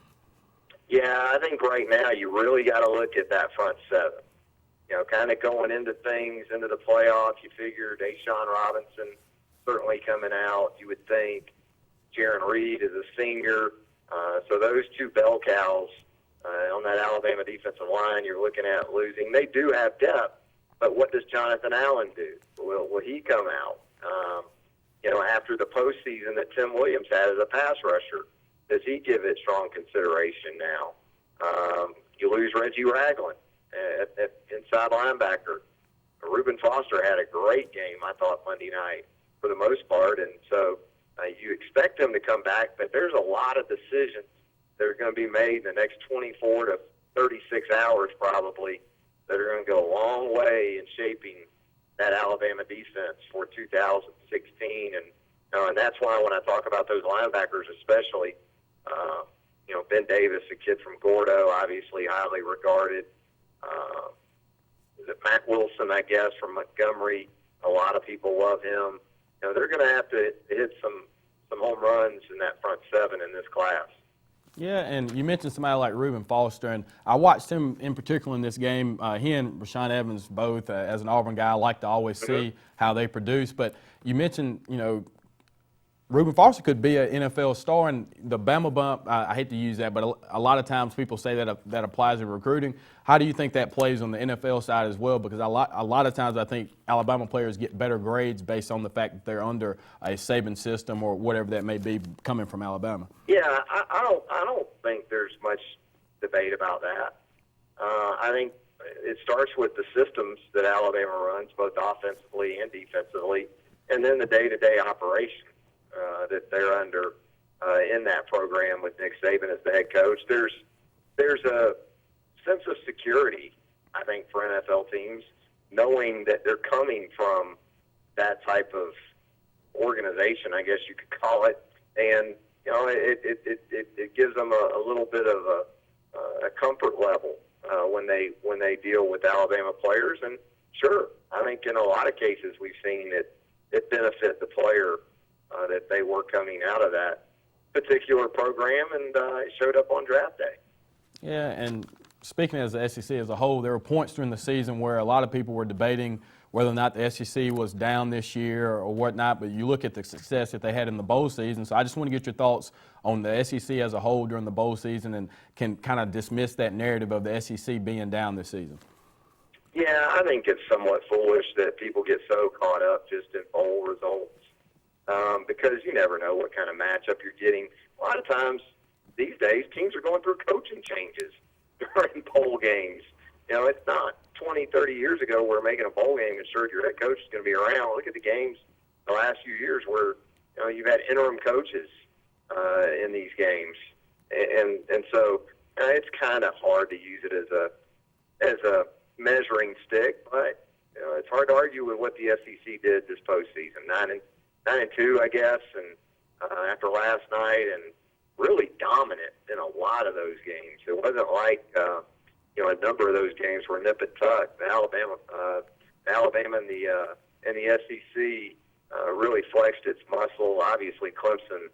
Yeah, I think right now you really got to look at that front seven. Kind of going into things, into the playoffs, you figured Deshaun Robinson certainly coming out. You would think Jaron Reed is a senior. So those two bell cows on that Alabama defensive line you're looking at losing. They do have depth, but what does Jonathan Allen do? Will he come out? After the postseason that Tim Williams had as a pass rusher, does he give it strong consideration now? You lose Reggie Ragland at inside linebacker. Reuben Foster had a great game, I thought, Monday night for the most part, and so you expect him to come back, but there's a lot of decisions that are going to be made in the next 24 to 36 hours probably that are going to go a long way in shaping that Alabama defense for 2016, and that's why when I talk about those linebackers especially, Ben Davis, a kid from Gordo, obviously highly regarded. Matt Wilson, I guess, from Montgomery, a lot of people love him. They're going to have to hit some home runs in that front seven in this class. Yeah, and you mentioned somebody like Reuben Foster, and I watched him in particular in this game. He and Rashaan Evans both, as an Auburn guy, I like to always see how they produce. But you mentioned, Reuben Foster could be an NFL star, and the Bama bump, I hate to use that, but a lot of times people say that applies to recruiting. How do you think that plays on the NFL side as well? Because a lot of times I think Alabama players get better grades based on the fact that they're under a Saban system or whatever that may be coming from Alabama. Yeah, I don't think there's much debate about that. I think it starts with the systems that Alabama runs, both offensively and defensively, and then the day-to-day operation that they're under in that program with Nick Saban as the head coach. There's a sense of security, I think, for NFL teams, knowing that they're coming from that type of organization, I guess you could call it, and it gives them a little bit of a comfort level when they deal with Alabama players. And sure, I think in a lot of cases we've seen it benefit the player that they were coming out of that particular program, and it showed up on draft day. Yeah, and speaking as the SEC as a whole, there were points during the season where a lot of people were debating whether or not the SEC was down this year or whatnot, but you look at the success that they had in the bowl season. So I just want to get your thoughts on the SEC as a whole during the bowl season, and can kind of dismiss that narrative of the SEC being down this season. Yeah, I think it's somewhat foolish that people get so caught up just in bowl results. Because you never know what kind of matchup you're getting. A lot of times these days, teams are going through coaching changes during bowl games. It's not 20, 30 years ago where making a bowl game ensured your head coach is going to be around. Look at the games the last few years where you've had interim coaches in these games, and so it's kind of hard to use it as a measuring stick. But it's hard to argue with what the SEC did this postseason. 9-2, I guess, and after last night, and really dominant in a lot of those games. It wasn't like a number of those games were nip and tuck. Alabama and the SEC really flexed its muscle. Obviously, Clemson,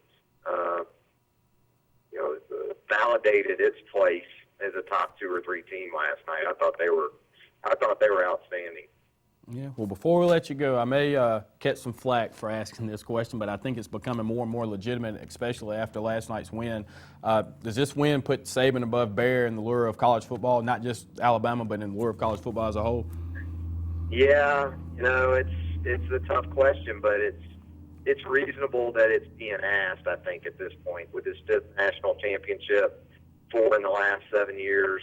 validated its place as a top 2 or 3 team last night. I thought they were outstanding. Yeah, well, before we let you go, I may catch some flack for asking this question, but I think it's becoming more and more legitimate, especially after last night's win. Does this win put Saban above Bear in the lure of college football, not just Alabama, but in the lure of college football as a whole? Yeah, it's a tough question, but it's reasonable that it's being asked, I think, at this point, with this 5th national championship, 4 in the last 7 years.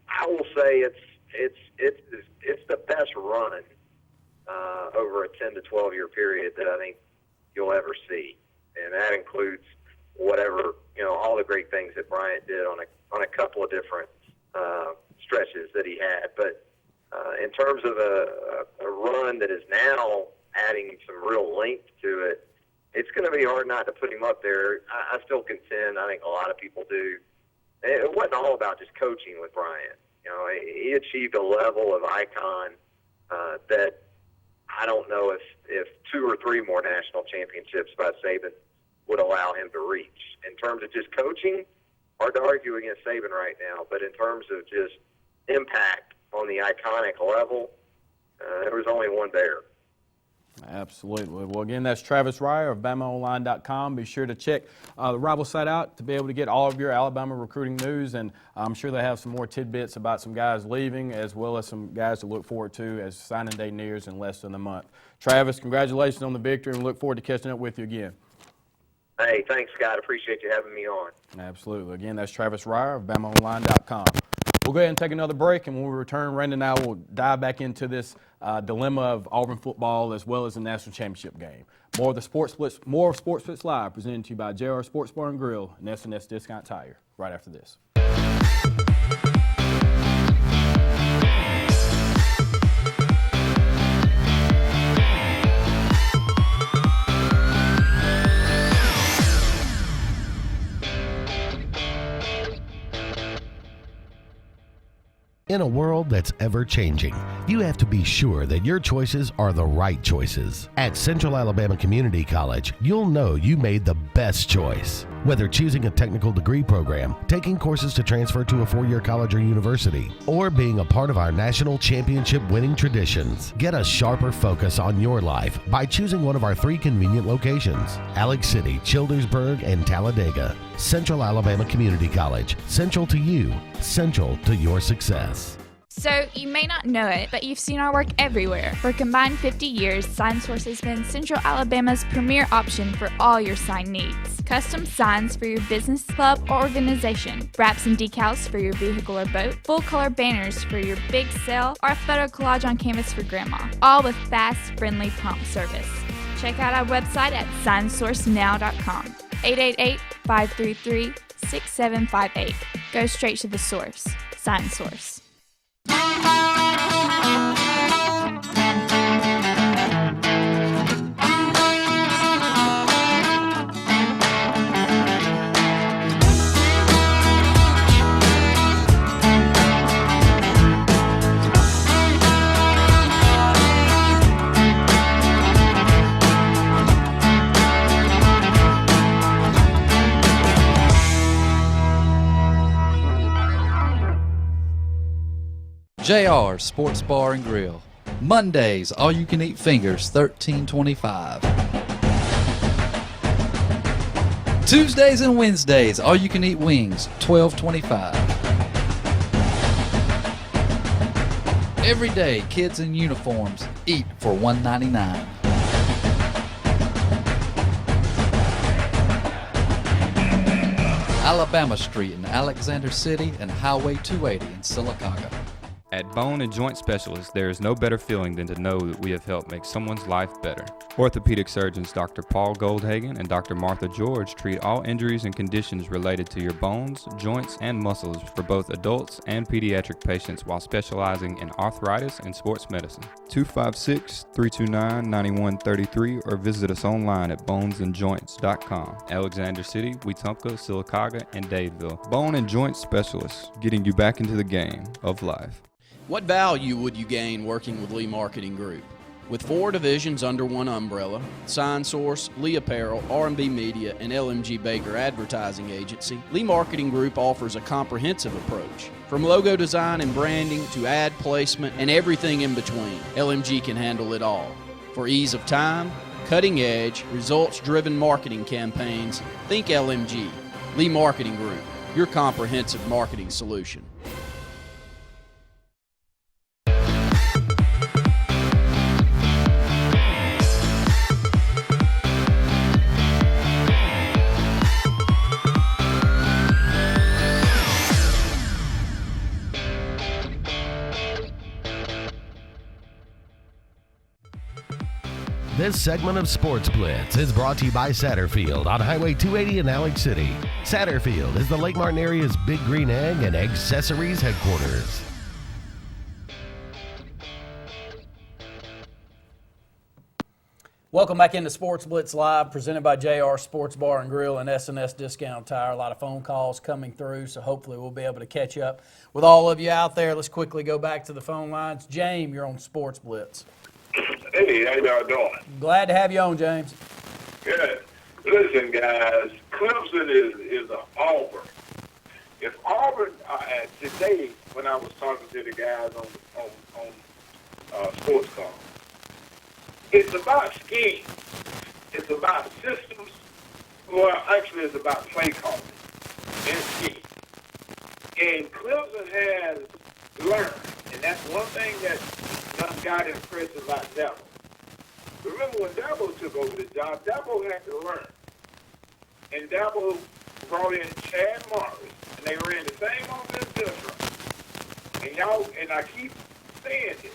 I will say it's the best run over a 10 to 12 year period that I think you'll ever see, and that includes whatever all the great things that Bryant did on a couple of different stretches that he had. But in terms of a run that is now adding some real length to it, it's going to be hard not to put him up there. I still contend, I think a lot of people do, it wasn't all about just coaching with Bryant. He achieved a level of icon that I don't know if 2 or 3 more national championships by Saban would allow him to reach. In terms of just coaching, hard to argue against Saban right now, but in terms of just impact on the iconic level, there was only one Bear. Absolutely. Well, again, that's Travis Ryer of BamaOnline.com. Be sure to check the Rival site out to be able to get all of your Alabama recruiting news, and I'm sure they have some more tidbits about some guys leaving as well as some guys to look forward to as signing day nears in less than a month. Travis, congratulations on the victory, and we look forward to catching up with you again. Hey, thanks, Scott. Appreciate you having me on. Absolutely. Again, that's Travis Ryer of BamaOnline.com. We'll go ahead and take another break, and when we return, Randy and I will dive back into this dilemma of Auburn football as well as the national championship game. More of Sportz Blitz Live presented to you by JR Sports Bar and Grill and S&S Discount Tire right after this. In a world that's ever-changing, you have to be sure that your choices are the right choices. At Central Alabama Community College, you'll know you made the best choice. Whether choosing a technical degree program, taking courses to transfer to a four-year college or university, or being a part of our national championship winning traditions, get a sharper focus on your life by choosing one of our 3 convenient locations: Alex City, Childersburg, and Talladega. Central Alabama Community College. Central to you. Central to your success. So, you may not know it, but you've seen our work everywhere. For a combined 50 years, SignSource has been Central Alabama's premier option for all your sign needs. Custom signs for your business, club, or organization. Wraps and decals for your vehicle or boat. Full-color banners for your big sale, or a photo collage on canvas for grandma. All with fast, friendly, prompt service. Check out our website at signsourcenow.com. 888-533-6758. Go straight to the source. SignSource. JR Sports Bar and Grill. Mondays, all you can eat fingers, $13.25. Tuesdays and Wednesdays, all you can eat wings, $12.25. Every day, kids in uniforms eat for $1.99. Alabama Street in Alexander City and Highway 280 in Sylacauga. At Bone and Joint Specialists, there is no better feeling than to know that we have helped make someone's life better. Orthopedic surgeons Dr. Paul Goldhagen and Dr. Martha George treat all injuries and conditions related to your bones, joints, and muscles for both adults and pediatric patients while specializing in arthritis and sports medicine. 256-329-9133 or visit us online at bonesandjoints.com. Alexander City, Wetumpka, Sylacauga, and Dadeville. Bone and Joint Specialists, getting you back into the game of life. What value would you gain working with Lee Marketing Group? With 4 divisions under one umbrella, SignSource, Lee Apparel, R&B Media, and LMG Baker Advertising Agency, Lee Marketing Group offers a comprehensive approach. From logo design and branding to ad placement and everything in between, LMG can handle it all. For ease of time, cutting-edge, results-driven marketing campaigns, think LMG. Lee Marketing Group, your comprehensive marketing solution. This segment of Sportz Blitz is brought to you by Satterfield on Highway 280 in Alex City. Satterfield is the Lake Martin area's Big Green Egg and Accessories headquarters. Welcome back into Sportz Blitz Live, presented by JR Sports Bar and Grill and S&S Discount Tire. A lot of phone calls coming through, so hopefully we'll be able to catch up with all of you out there. Let's quickly go back to the phone lines. James, you're on Sportz Blitz. Hey, how y'all doing? Glad to have you on, James. Good. Listen, guys, Clemson is an Auburn. If Auburn, today when I was talking to the guys on Sports Call, It's about scheme. It's about systems. Well, actually, it's about play calling and scheme. And Clemson has learned, and that's one thing that got impressed about Dabo. Remember when Dabo took over the job, Dabo had to learn. And Dabo brought in Chad Morris, and they ran the same offense just right. And I keep saying this.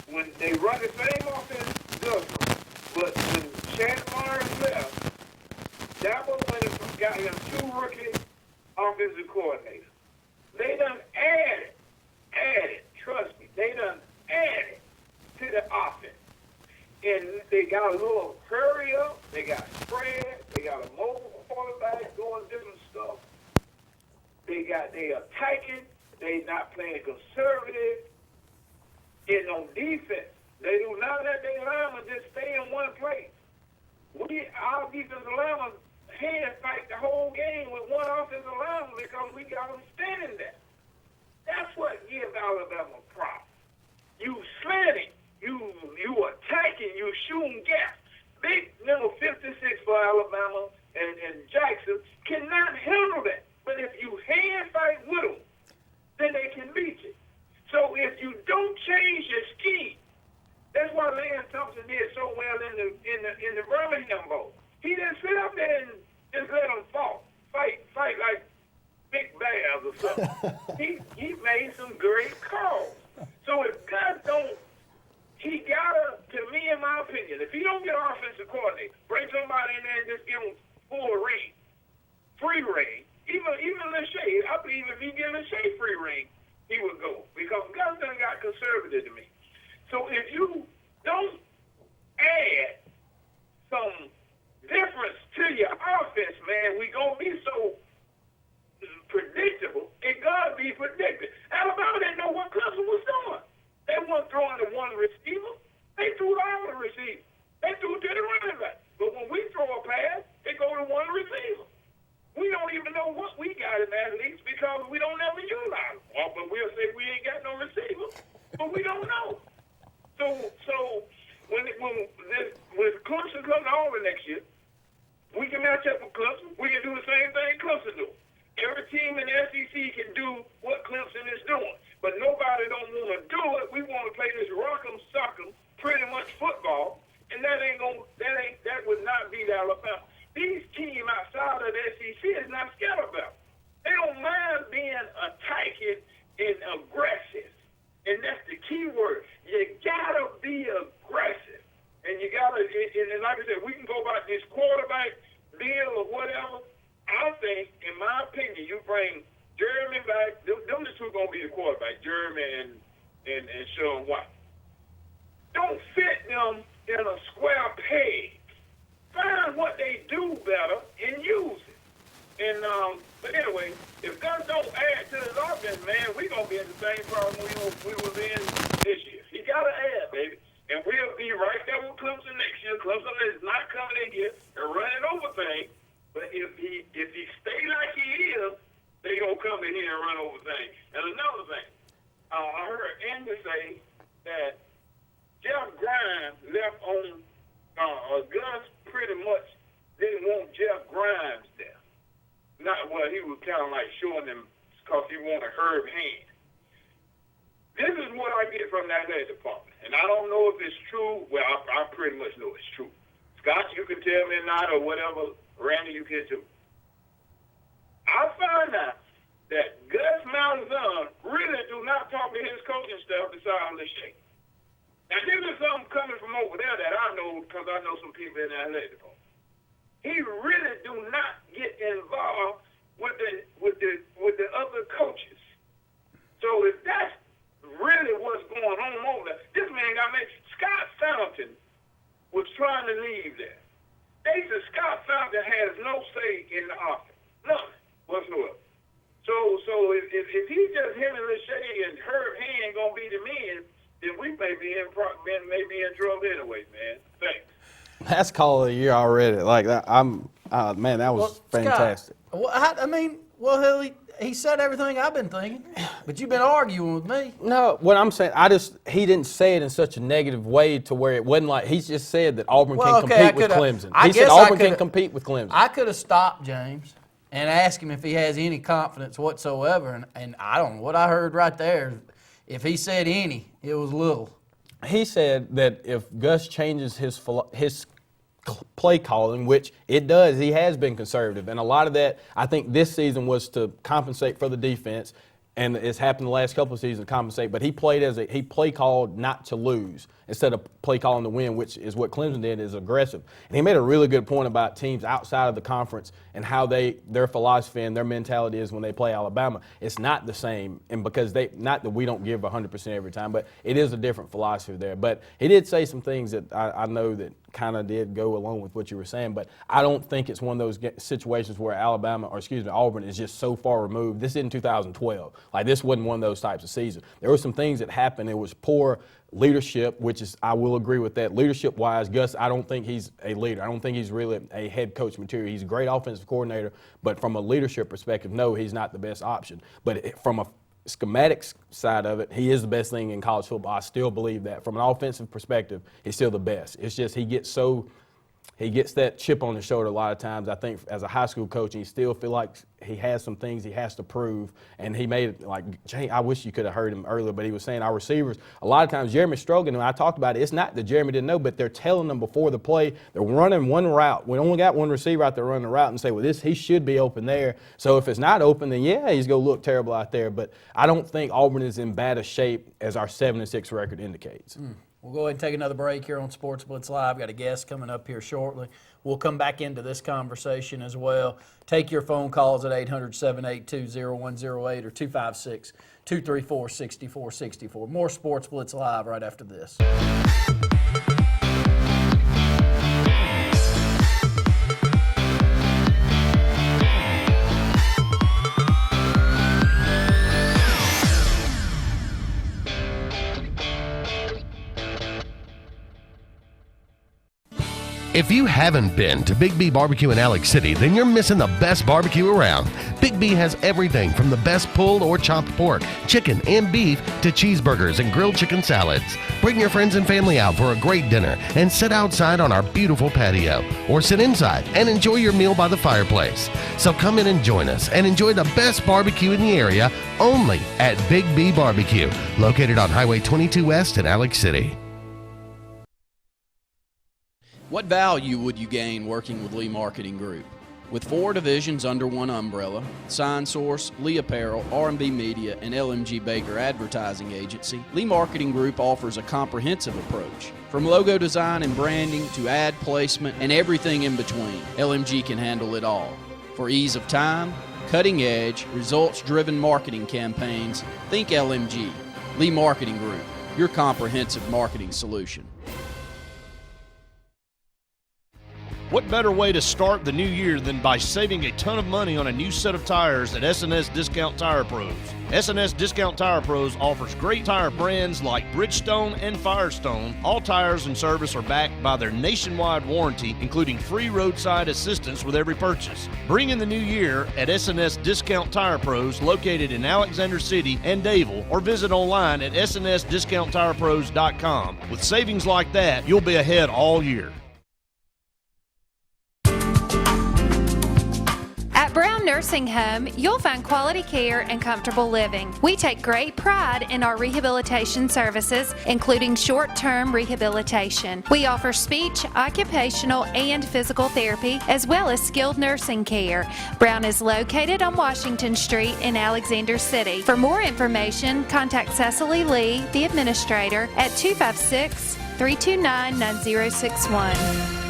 When they run the same offense just right, but when Chad Morris left, Dabo went and got him 2 rookie offensive coordinators. They done added, trust me, they done added to the offense. And they got a little hurry up, they got spread, they got a mobile quarterback doing different stuff. They attacking, they not playing conservative. And on defense, they do not let their linemen just stay in one place. Our defensive linemen hand fight the whole game with one offensive lineman because we got them standing there. That's what gives Alabama a problem. You slanting, you attacking, you shooting gaps. Big number 56 for Alabama and Jackson cannot handle that. But if you hand fight with them, then they can beat you. So if you don't change your scheme, that's why Lance Thompson did so well in the Birmingham Bowl. He didn't sit up there and just let them fight like big bears or something. he made some great calls. So if Gus don't, he gotta, to me, in my opinion, if he don't get an offensive coordinator, bring somebody in there and just give him full reign, free reign. Even Lachey, I believe if he give Lachey free reign, he would go because Gus done got conservative to me. So if you don't add some difference to your offense, man, we gonna be so predictable. It gotta be predicted. Alabama didn't know what Clemson was doing. They weren't throwing to one receiver. They threw to all the receivers. They threw to the running back. But when we throw a pass, they go to one receiver. We don't even know what we got in athletes because we don't ever utilize them. But we'll say we ain't got no receiver, but we don't know. So when Clemson comes to Auburn next year, we can match up with Clemson. We can do the same thing Clemson do. Every team in the SEC can do what Clemson is doing, but nobody don't want to do it. We want to play this rock'em sock'em, pretty much football, and that would not beat Alabama. These teams outside of the SEC is not scared about. They don't mind being attacking and aggressive, and that's the key word. You gotta be aggressive, and you gotta. And like I said, we can go about this quarterback deal or whatever. I think, in my opinion, you bring Jeremy back. Them the two gonna be the quarterback, Jeremy and Sean White. Don't fit them in a square peg. Find what they do better and use it. And but anyway, if Gus don't add to his offense, man, we gonna be in the same problem we was in this year. He gotta add, baby, and we'll be right there with Clemson next year. Clemson is not coming in here and running over things. But if he stay like he is, they gonna come in here and run over things. And another thing, I heard Andy say that Jeff Grimes left on Gus pretty much didn't want Jeff Grimes there. Not well, he was kind of like showing them because he wanted Herb Hand. This is what I get from that athletic department, and I don't know if it's true. Well, I pretty much know it's true. Scott, you can tell me not or whatever. Randy, you can too. I find out that Gus Malzahn really do not talk to his coaching staff besides Lachey. Now, this is something coming from over there that I know because I know some people in the athletic department. He really do not get involved with the other coaches. So if that's really what's going on over there, this man got me. Scott Fountain was trying to leave there. They said Scott Fountain has no say in the offense. None whatsoever. So if he just him and Lachey and Herb Hand gonna be the men, then we may be in trouble anyway, man. Thanks. That's call of the year already. Like that, man, that was fantastic. Scott, he said everything I've been thinking, but you've been arguing with me. No, what I'm saying, he didn't say it in such a negative way to where it wasn't like, he just said that Auburn can compete with Clemson. He said Auburn can compete with Clemson. I could have stopped James and asked him if he has any confidence whatsoever, and I don't know what I heard right there. If he said any, it was little. He said that if Gus changes his play calling, which it does, he has been conservative, and a lot of that I think this season was to compensate for the defense, and it's happened the last couple of seasons to compensate. But he play called not to lose instead of play calling to win, which is what Clemson did, is aggressive. And he made a really good point about teams outside of the conference and how their philosophy and their mentality is when they play Alabama. It's not the same, and because not that we don't give 100% every time, but it is a different philosophy there. But he did say some things that I know that kind of did go along with what you were saying, but I don't think it's one of those situations where Auburn is just so far removed. This isn't 2012. Like, this wasn't one of those types of seasons. There were some things that happened. It was poor leadership, which is, I will agree with that. Leadership-wise, Gus, I don't think he's a leader. I don't think he's really a head coach material. He's a great offensive coordinator, but from a leadership perspective, no, he's not the best option. But from a schematics side of it, he is the best thing in college football. I still believe that. From an offensive perspective, he's still the best. It's just he gets that chip on his shoulder a lot of times. I think as a high school coach, he still feel like he has some things he has to prove. And he made it like, I wish you could have heard him earlier, but he was saying our receivers, a lot of times Jeremy Strogan, when I talked about it, it's not that Jeremy didn't know, but they're telling them before the play, they're running one route. We only got one receiver out there running the route and say, well, he should be open there. So if it's not open, then yeah, he's going to look terrible out there. But I don't think Auburn is in bad a shape as our 7-6 record indicates. We'll go ahead and take another break here on Sportz Blitz Live. Got a guest coming up here shortly. We'll come back into this conversation as well. Take your phone calls at 800-782-0108 or 256-234-6464. More Sportz Blitz Live right after this. If you haven't been to Big B Barbecue in Alex City, then you're missing the best barbecue around. Big B has everything from the best pulled or chopped pork, chicken, and beef to cheeseburgers and grilled chicken salads. Bring your friends and family out for a great dinner and sit outside on our beautiful patio, or sit inside and enjoy your meal by the fireplace. So come in and join us and enjoy the best barbecue in the area only at Big B Barbecue, located on Highway 22 West in Alex City. What value would you gain working with Lee Marketing Group? With 4 divisions under one umbrella, Sign Source, Lee Apparel, R&B Media, and LMG Baker Advertising Agency, Lee Marketing Group offers a comprehensive approach. From logo design and branding to ad placement and everything in between, LMG can handle it all. For ease of time, cutting-edge, results-driven marketing campaigns, think LMG. Lee Marketing Group, your comprehensive marketing solution. What better way to start the new year than by saving a ton of money on a new set of tires at S&S Discount Tire Pros. S&S Discount Tire Pros offers great tire brands like Bridgestone and Firestone. All tires and service are backed by their nationwide warranty, including free roadside assistance with every purchase. Bring in the new year at S&S Discount Tire Pros, located in Alexander City and Davil, or visit online at snsdiscounttirepros.com. With savings like that, you'll be ahead all year. At Brown Nursing Home, you'll find quality care and comfortable living. We take great pride in our rehabilitation services, including short-term rehabilitation. We offer speech, occupational, and physical therapy, as well as skilled nursing care. Brown is located on Washington Street in Alexander City. For more information, contact Cecily Lee, the administrator, at 256-329-9061.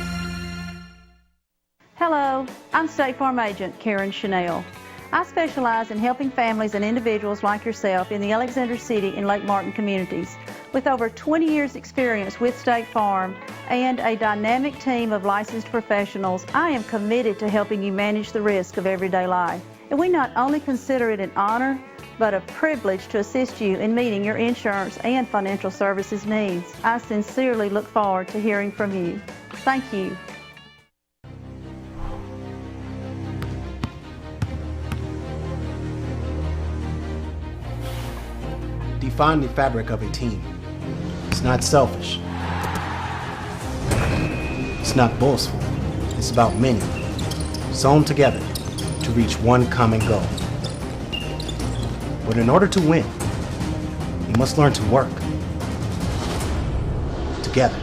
Hello, I'm State Farm Agent Karen Chanel. I specialize in helping families and individuals like yourself in the Alexander City and Lake Martin communities. With over 20 years experience with State Farm and a dynamic team of licensed professionals, I am committed to helping you manage the risk of everyday life. And we not only consider it an honor, but a privilege to assist you in meeting your insurance and financial services needs. I sincerely look forward to hearing from you. Thank you. define the fabric of a team. It's not selfish. It's not boastful. It's about many, sewn together to reach one common goal. But in order to win, you must learn to work together.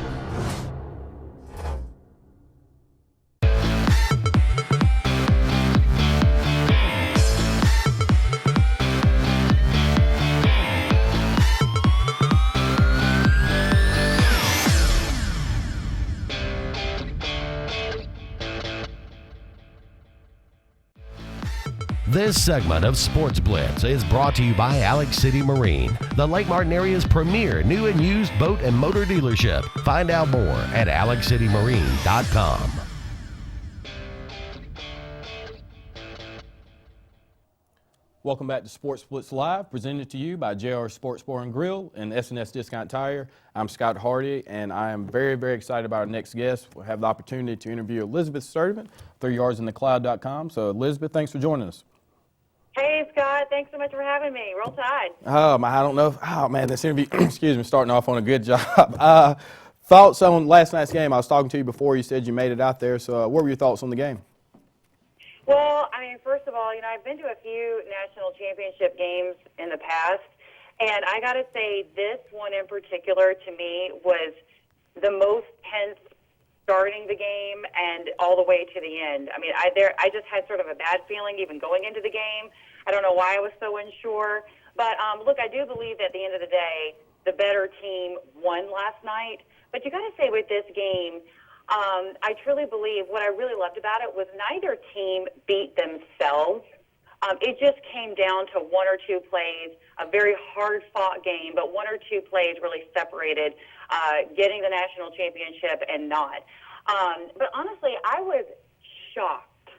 This segment of Sports Blitz is brought to you by Alex City Marine, the Lake Martin area's premier new and used boat and motor dealership. Find out more at alexcitymarine.com. Welcome back to Sports Blitz Live, presented to you by JR Sports Bar and Grill and S&S Discount Tire. I'm Scott Hardy, and I am very, very excited about our next guest. We'll have the opportunity to interview Elizabeth Sturdivant, 3yardsinthecloud.com. So, Elizabeth, thanks for joining us. Hey, Scott. Thanks so much for having me. Roll Tide. I don't know if, this interview, excuse me, starting off on a good job. Thoughts on last night's game? I was talking to you before. You said you made it out there. So what were your thoughts on the game? Well, first of all, I've been to a few national championship games in the past, and I got to say this one in particular to me was the most tense starting the game and all the way to the end. I just had sort of a bad feeling even going into the game. I don't know why I was so unsure. But, look, I do believe that at the end of the day, the better team won last night. But you got to say with this game, I truly believe what I really loved about it was neither team beat themselves. It just came down to one or two plays, a very hard-fought game, but one or two plays really separated getting the national championship and not. But honestly, I was shocked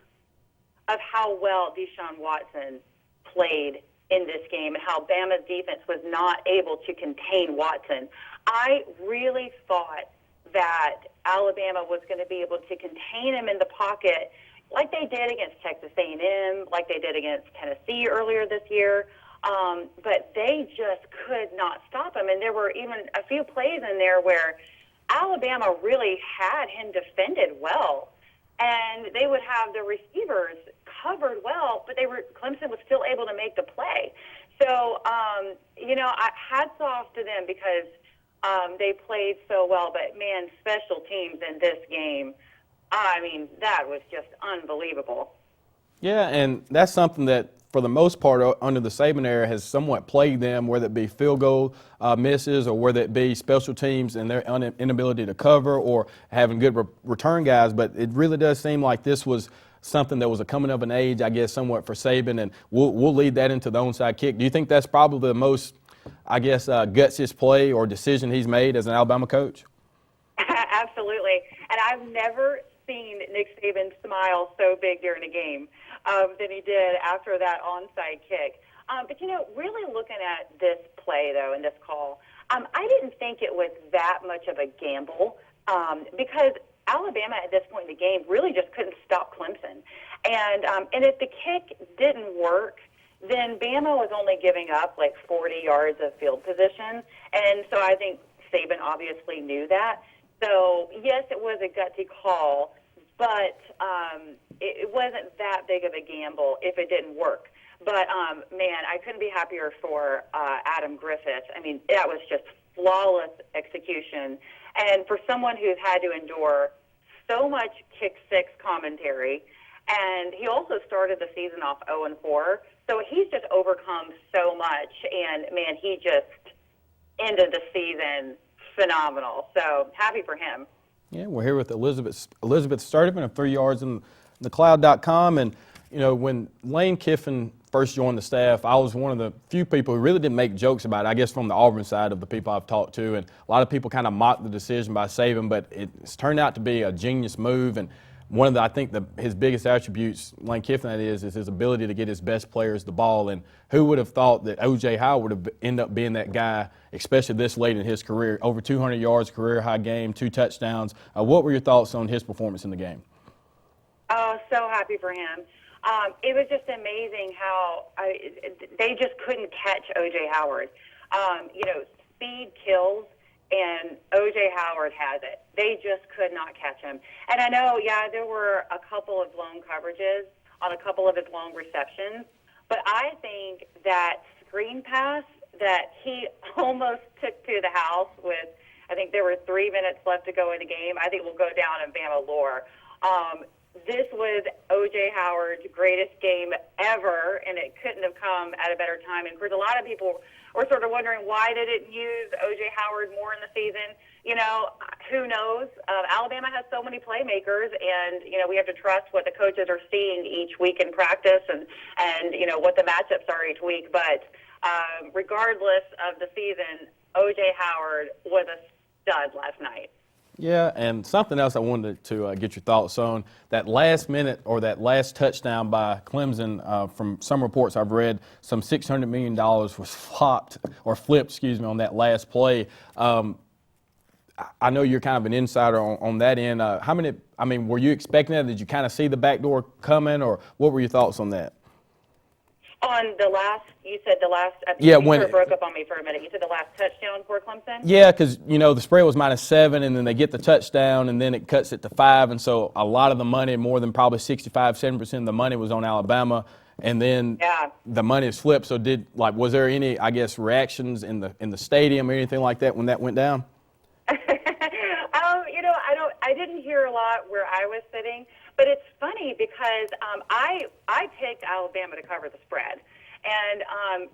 of how well Deshaun Watson played in this game and how Bama's defense was not able to contain Watson. I really thought that Alabama was going to be able to contain him in the pocket like they did against Texas A&M, like they did against Tennessee earlier this year. But they just could not stop him. And there were even a few plays in there where Alabama really had him defended well. And they would have the receivers covered well, but Clemson was still able to make the play. So, hats off to them because they played so well. But, man, special teams in this game, that was just unbelievable. Yeah, and that's something that, for the most part, under the Saban era has somewhat plagued them, whether it be field goal misses or whether it be special teams and their inability to cover or having good return guys. But it really does seem like this was something that was a coming of an age, I guess, somewhat for Saban, and we'll lead that into the onside kick. Do you think that's probably the most, gutsiest play or decision he's made as an Alabama coach? Absolutely. And I've never seen Nick Saban smile so big during a game than he did after that onside kick. But, really looking at this play, though, and this call, I didn't think it was that much of a gamble because Alabama at this point in the game really just couldn't stop Clemson. And if the kick didn't work, then Bama was only giving up like 40 yards of field position. And so I think Saban obviously knew that. So, yes, it was a gutsy call, but it wasn't that big of a gamble if it didn't work. But, man, I couldn't be happier for Adam Griffith. That was just flawless execution. And for someone who's had to endure so much kick six commentary, and he also started the season off 0-4, so he's just overcome so much. And, man, he just ended the season phenomenal. So happy for him. Yeah, we're here with Elizabeth Sturdivant of 3yardsinthecloud.com. And, when Lane Kiffin first joined the staff, I was one of the few people who really didn't make jokes about it, I guess from the Auburn side of the people I've talked to. And a lot of people kind of mocked the decision by Saban, but it's turned out to be a genius move. And one of his biggest attributes, Lane Kiffin, that is his ability to get his best players the ball. And who would have thought that O.J. Howard would have ended up being that guy, especially this late in his career? Over 200 yards, career-high game, 2 touchdowns. What were your thoughts on his performance in the game? Oh, so happy for him. It was just amazing how they just couldn't catch O.J. Howard. Speed kills, and O.J. Howard has it. They just could not catch him. And I know, there were a couple of blown coverages on a couple of his long receptions, but I think that screen pass that he almost took to the house with, I think there were 3 minutes left to go in the game, I think will go down in Bama lore. This was O.J. Howard's greatest game ever, and it couldn't have come at a better time. And of course, a lot of people were sort of wondering, why did it use O.J. Howard more in the season? Who knows? Alabama has so many playmakers, and, we have to trust what the coaches are seeing each week in practice and what the matchups are each week. But regardless of the season, O.J. Howard was a stud last night. Yeah, and something else I wanted to get your thoughts on, that last minute or that last touchdown by Clemson, from some reports I've read, some $600 million was flipped on that last play. I know you're kind of an insider on that end. Were you expecting that? Did you kind of see the back door coming, or what were your thoughts on that? On the last, you said the last, yeah, when it broke up on me for a minute. You said the last touchdown for Clemson? Yeah, because, the spread was -7, and then they get the touchdown, and then it cuts it to 5, and so a lot of the money, more than probably 65-70% of the money was on Alabama, and then the money is flipped. So was there any, reactions in the stadium or anything like that when that went down? I didn't hear a lot where I was sitting, but it's funny because I picked Alabama to cover the spread, and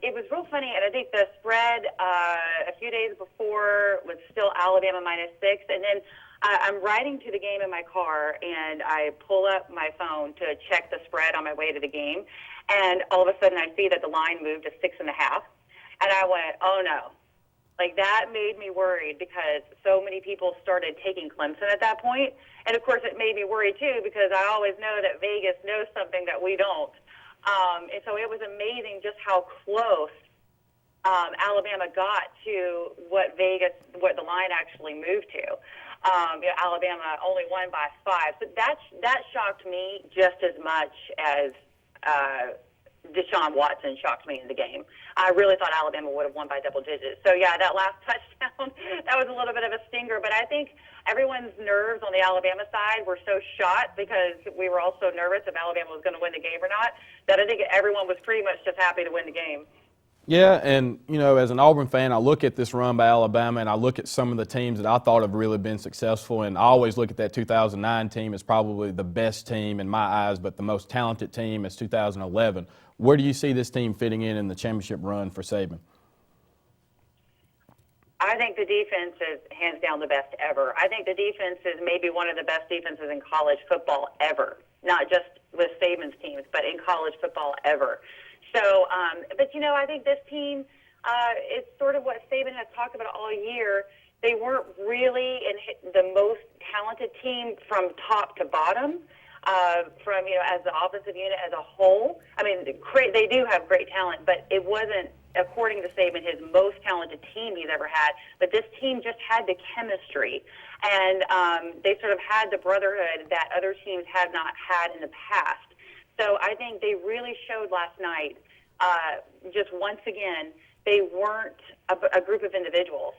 it was real funny. And I think the spread a few days before was still Alabama -6, and then I'm riding to the game in my car, and I pull up my phone to check the spread on my way to the game, and all of a sudden I see that the line moved to 6.5, and I went, oh no. That made me worried because so many people started taking Clemson at that point. And, of course, it made me worried, too, because I always know that Vegas knows something that we don't. And so it was amazing just how close Alabama got to what the line actually moved to. Alabama only won by 5. So that shocked me just as much as Deshaun Watson shocked me in the game. I really thought Alabama would have won by double digits. So, that last touchdown, that was a little bit of a stinger. But I think everyone's nerves on the Alabama side were so shot because we were all so nervous if Alabama was going to win the game or not, that I think everyone was pretty much just happy to win the game. Yeah, and, as an Auburn fan, I look at this run by Alabama, and I look at some of the teams that I thought have really been successful, and I always look at that 2009 team as probably the best team in my eyes, but the most talented team is 2011. Where do you see this team fitting in the championship run for Saban? I think the defense is hands down the best ever. I think the defense is maybe one of the best defenses in college football ever, not just with Saban's teams, but in college football ever. So, but I think this team is sort of what Saban has talked about all year. They weren't really the most talented team from top to bottom, as the offensive unit as a whole. I mean, they do have great talent, but it wasn't, according to Saban, his most talented team he's ever had. But this team just had the chemistry, and they sort of had the brotherhood that other teams have not had in the past. So I think they really showed last night, just once again, they weren't a group of individuals.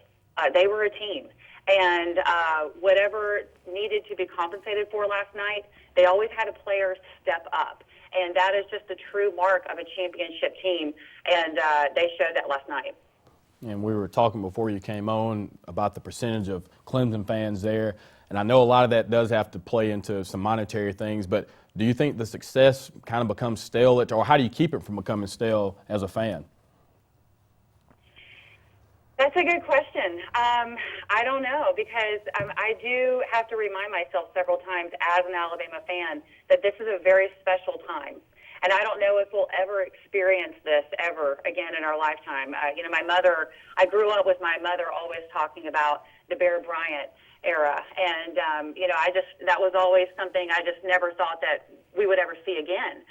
They were a team. And whatever needed to be compensated for last night, they always had a player step up. And that is just the true mark of a championship team. And they showed that last night. And we were talking before you came on about the percentage of Clemson fans there. And I know a lot of that does have to play into some monetary things, but do you think the success kind of becomes stale, or how do you keep it from becoming stale as a fan? That's a good question. I don't know, because I do have to remind myself several times as an Alabama fan that this is a very special time. And I don't know if we'll ever experience this ever again in our lifetime. My mother, I grew up with my mother always talking about the Bear Bryant era. And, that was always something I just never thought that we would ever see again.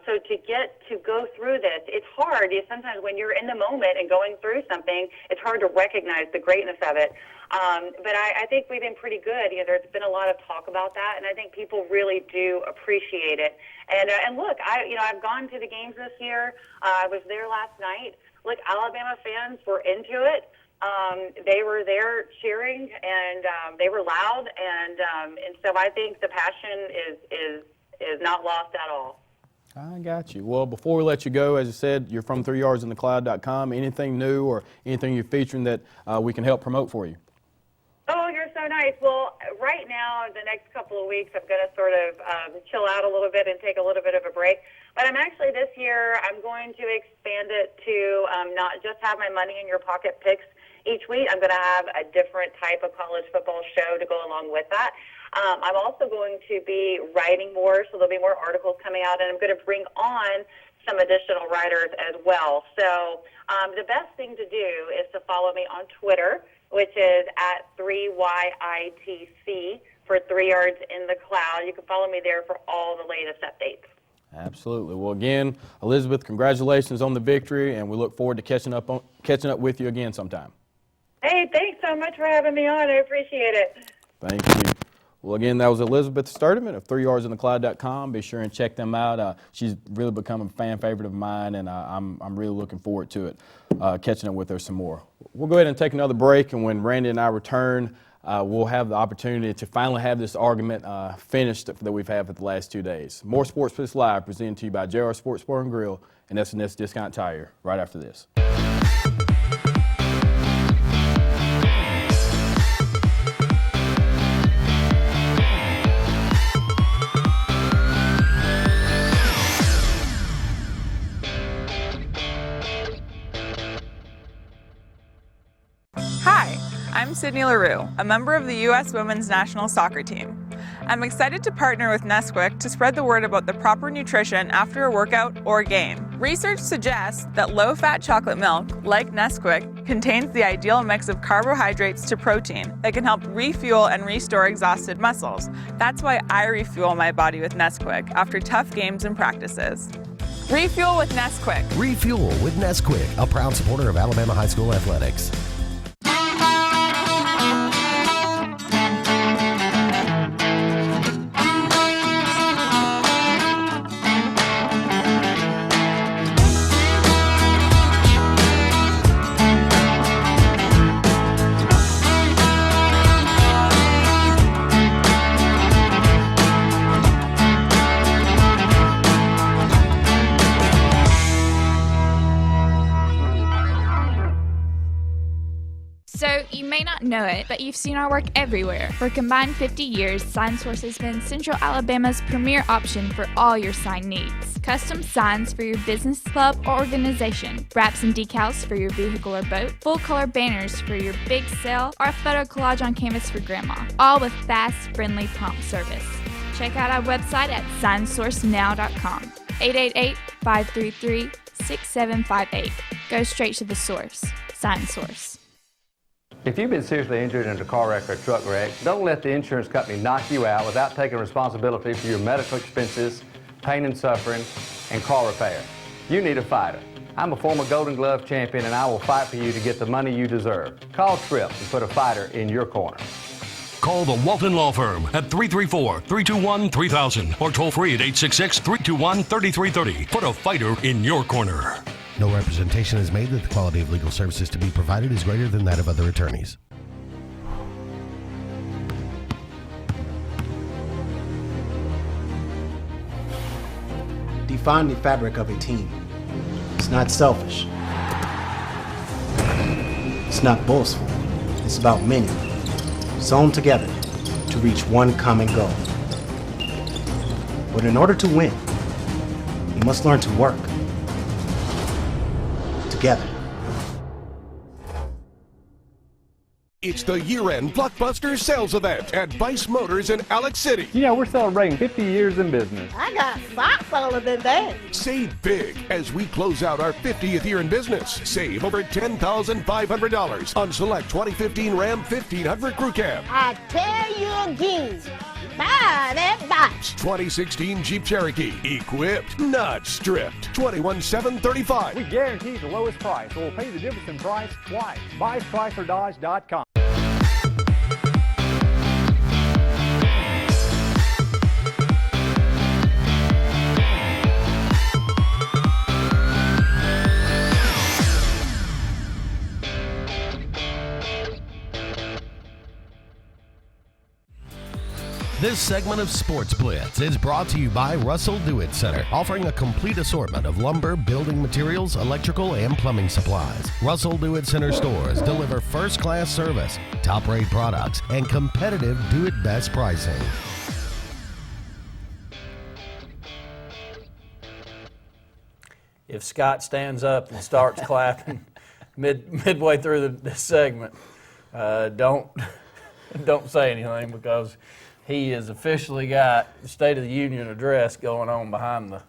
So to go through this, it's hard. Sometimes when you're in the moment and going through something, it's hard to recognize the greatness of it. But I think we've been pretty good. There's been a lot of talk about that, and I think people really do appreciate it. And look, I've gone to the games this year. I was there last night. look, Alabama fans were into it. They were there cheering, and they were loud, and so I think the passion is not lost at all. I got you. Well, before we let you go, as you said, you're from 3yardsinthecloud.com. Anything new or anything you're featuring that we can help promote for you? Oh, you're so nice. Well, right now, the next couple of weeks, I'm going to sort of chill out a little bit and take a little bit of a break. But I'm actually, this year, I'm going to expand it to not just have my money in your pocket picks each week. I'm going to have a different type of college football show to go along with that. I'm also going to be writing more, so there'll be more articles coming out, and I'm going to bring on some additional writers as well. So the best thing to do is to follow me on Twitter, which is at 3YITC for 3 Yards in the Cloud. You can follow me there for all the latest updates. Absolutely. Well, again, Elizabeth, congratulations on the victory, and we look forward to catching up with you again sometime. Hey, thanks so much for having me on. I appreciate it. Thank you. Well, again, that was Elizabeth Sturdivant of 3yardsinthecloud.com. Be sure and check them out. She's really become a fan favorite of mine, and I'm really looking forward to it, catching up with her some more. We'll go ahead and take another break, and when Randy and I return, we'll have the opportunity to finally have this argument finished that we've had for the last 2 days. More Sportz Blitz Live presented to you by JR Sports Bar and Grill and S&S Discount Tire right after this. Hi, I'm Sydney LaRue, a member of the U.S. Women's National Soccer Team. I'm excited to partner with Nesquik to spread the word about the proper nutrition after a workout or game. Research suggests that low-fat chocolate milk, like Nesquik, contains the ideal mix of carbohydrates to protein that can help refuel and restore exhausted muscles. That's why I refuel my body with Nesquik after tough games and practices. Refuel with Nesquik. Refuel with Nesquik, a proud supporter of Alabama high school athletics. So, you may not know it, but you've seen our work everywhere. For a combined 50 years, SignSource has been Central Alabama's premier option for all your sign needs. Custom signs for your business, club, or organization. Wraps and decals for your vehicle or boat. Full-color banners for your big sale, or a photo collage on canvas for grandma. All with fast, friendly, prompt service. Check out our website at signsourcenow.com. 888-533-6758. Go straight to the source. SignSource. If you've been seriously injured in a car wreck or a truck wreck, don't let the insurance company knock you out without taking responsibility for your medical expenses, pain and suffering, and car repair. You need a fighter. I'm a former Golden Glove champion, and I will fight for you to get the money you deserve. Call Tripp and put a fighter in your corner. Call the Walton Law Firm at 334-321-3000 or toll free at 866-321-3330. Put a fighter in your corner. No representation is made that the quality of legal services to be provided is greater than that of other attorneys. Define the fabric of a team. It's not selfish. It's not boastful. It's about many, sewn together to reach one common goal. But in order to win, you must learn to work together. It's the year-end blockbuster sales event at Vice Motors in Alex City. You know, we're celebrating 50 years in business. I got socks older than that. Save big as we close out our 50th year in business. Save over $10,500 on select 2015 Ram 1500 Crew Cab. I tell you again, buy that box. 2016 Jeep Cherokee, equipped, not stripped. $21,735. We guarantee the lowest price, so we'll pay the difference in price twice. BuyChryslerDodge.com. This segment of Sportz Blitz is brought to you by Russell Do-It Center, offering a complete assortment of lumber, building materials, electrical, and plumbing supplies. Russell Do-It Center stores deliver first-class service, top-rate products, and competitive do-it-best pricing. If Scott stands up and starts clapping midway through this segment, don't say anything, because he has officially got the State of the Union address going on behind the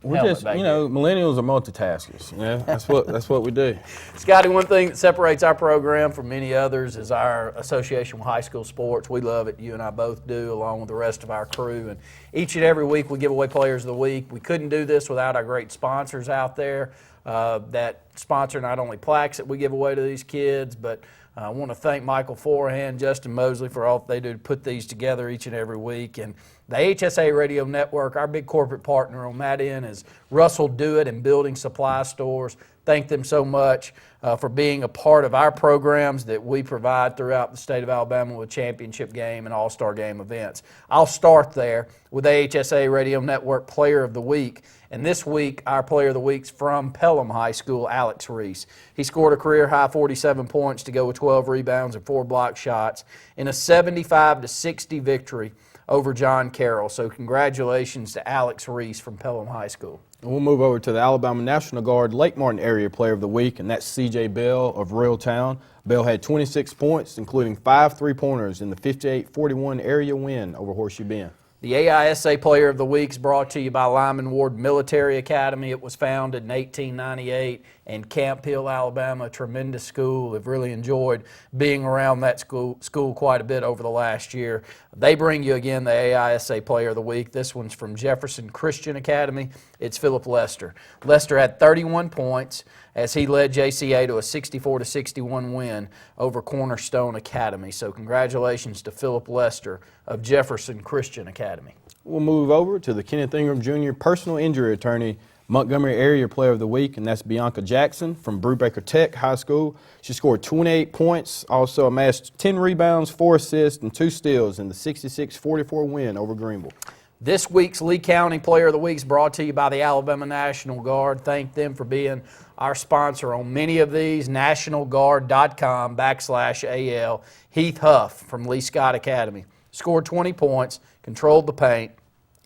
We're helmet just, back millennials are multitaskers. That's what we do. Scotty, one thing that separates our program from many others is our association with high school sports. We love it. You and I both do, along with the rest of our crew. And each and every week we give away Players of the Week. We couldn't do this without our great sponsors out there that sponsor not only plaques that we give away to these kids, but I want to thank Michael Forehand, Justin Mosley for all they do to put these together each and every week. And the HSA Radio Network, our big corporate partner on that end, is Russell Do-It and Building Supply Stores. Thank them so much for being a part of our programs that we provide throughout the state of Alabama with championship game and all-star game events. I'll start there with the HSA Radio Network Player of the Week. And this week, our Player of the Week's from Pelham High School, Alex Reese. He scored a career-high 47 points to go with 12 rebounds and 4 block shots in a 75-60 victory over John Carroll. So congratulations to Alex Reese from Pelham High School. We'll move over to the Alabama National Guard Lake Martin Area Player of the Week, and that's C.J. Bell of Reeltown. Bell had 26 points, including 5 three-pointers in the 58-41 area win over Horseshoe Bend. The AISA Player of the Week is brought to you by Lyman Ward Military Academy. It was founded in 1898 in Camp Hill, Alabama, a tremendous school. I've really enjoyed being around that school quite a bit over the last year. They bring you, again, the AISA Player of the Week. This one's from Jefferson Christian Academy. It's Philip Lester. Lester had 31 points as he led JCA to a 64-61 win over Cornerstone Academy. So congratulations to Philip Lester of Jefferson Christian Academy. We'll move over to the Kenneth Ingram Jr. Personal Injury Attorney Montgomery Area Player of the Week, and that's Bianca Jackson from Brubaker Tech High School. She scored 28 points, also amassed 10 rebounds, 4 assists, and 2 steals in the 66-44 win over Greenville. This week's Lee County Player of the Week is brought to you by the Alabama National Guard. Thank them for being our sponsor on many of these. NationalGuard.com/AL. Heath Huff from Lee Scott Academy scored 20 points, controlled the paint.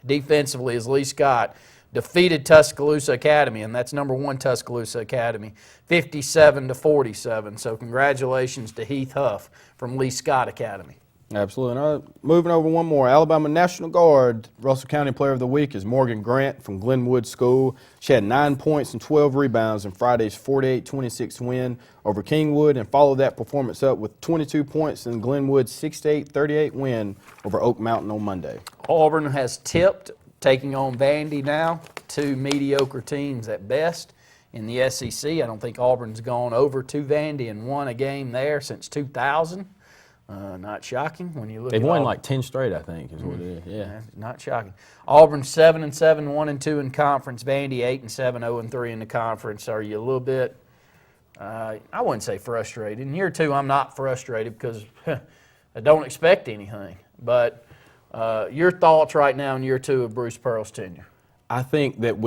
Defensively, as Lee Scott defeated Tuscaloosa Academy, and that's number 1 Tuscaloosa Academy, 57-47. So congratulations to Heath Huff from Lee Scott Academy. Absolutely. Moving over one more, Alabama National Guard Russell County Player of the Week is Morgan Grant from Glenwood School. She had 9 points and 12 rebounds in Friday's 48-26 win over Kingwood, and followed that performance up with 22 points in Glenwood's 68-38 win over Oak Mountain on Monday. Auburn has tipped, taking on Vandy now, 2 mediocre teams at best in the SEC. I don't think Auburn's gone over to Vandy and won a game there since 2000. Not shocking when you look at They've won Auburn. like 10 straight, I think, is what it is. Yeah. Not shocking. Auburn 7-7, 1-2 in conference. Vandy 8-7, 0-3 in the conference. Are you a little bit? I wouldn't say frustrated. In year 2, I'm not frustrated because I don't expect anything. But your thoughts right now in year 2 of Bruce Pearl's tenure? I think that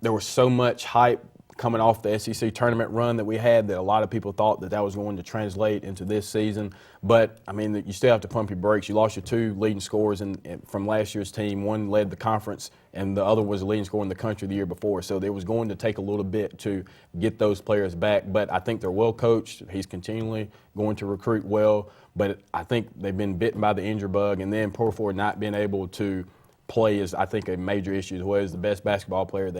there was so much hype coming off the SEC tournament run that we had that a lot of people thought that was going to translate into this season. But, I mean, you still have to pump your brakes. You lost your 2 leading scorers from last year's team. One led the conference, and the other was the leading scorer in the country the year before. So it was going to take a little bit to get those players back. But I think they're well coached. He's continually going to recruit well. But I think they've been bitten by the injury bug. And then Porford not being able to play is, I think, a major issue as well. He's the best basketball player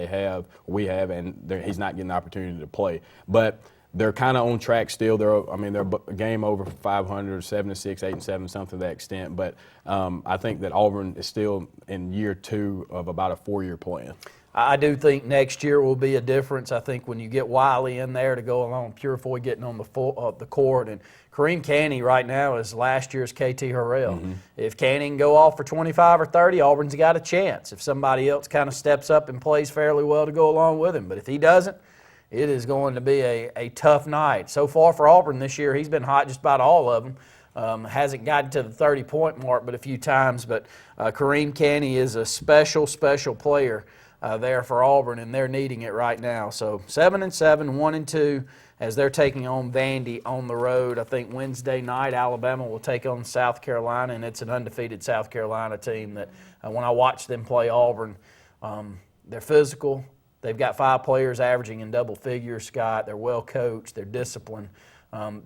we have, and he's not getting the opportunity to play. But they're kind of on track still. They're a game over 500, 7-6, 8-7, something to that extent. But I think that Auburn is still in year 2 of about a 4-year plan. I do think next year will be a difference. I think when you get Wiley in there to go along, Purefoy getting on the court, and Kareem Canny right now is last year's KT Harrell. Mm-hmm. If Canny can go off for 25 or 30, Auburn's got a chance. If somebody else kind of steps up and plays fairly well to go along with him. But if he doesn't, it is going to be a tough night. So far for Auburn this year, he's been hot just about all of them. Hasn't gotten to the 30-point mark but a few times, but Kareem Canny is a special player there for Auburn, and they're needing it right now. So 7-7, 1-2 as they're taking on Vandy on the road. I think Wednesday night Alabama will take on South Carolina, and it's an undefeated South Carolina team that when I watch them play Auburn, they're physical. They've got 5 players averaging in double figures, Scott. They're well coached. They're disciplined.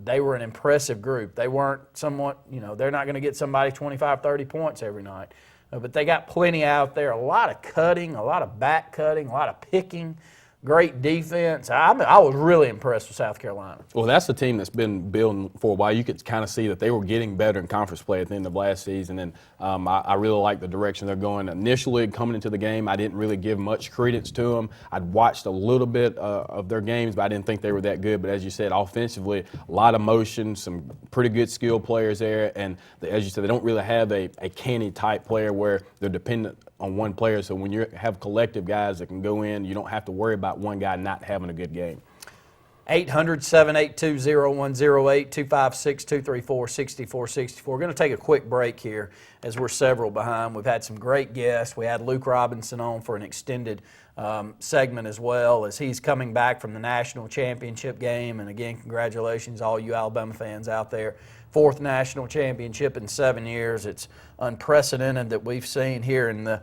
They were an impressive group. They weren't they're not going to get somebody 25, 30 points every night. But they got plenty out there, a lot of cutting, a lot of back cutting, a lot of picking, great defense. I was really impressed with South Carolina. Well, that's the team that's been building for a while. You could kind of see that they were getting better in conference play at the end of last season, and I really like the direction they're going. Initially, coming into the game, I didn't really give much credence to them. I'd watched a little bit of their games, but I didn't think they were that good. But as you said, offensively, a lot of motion, some pretty good skill players there, and as you said, they don't really have a Canny-type player where they're dependent on one player. So when you have collective guys that can go in, you don't have to worry about one guy not having a good game. 800-782-0108, 256-234-6464. We're going to take a quick break here as we're several behind. We've had some great guests. We had Luke Robinson on for an extended segment as well as he's coming back from the national championship game. And again, congratulations all you Alabama fans out there. 4th national championship in 7 years. It's unprecedented that we've seen here in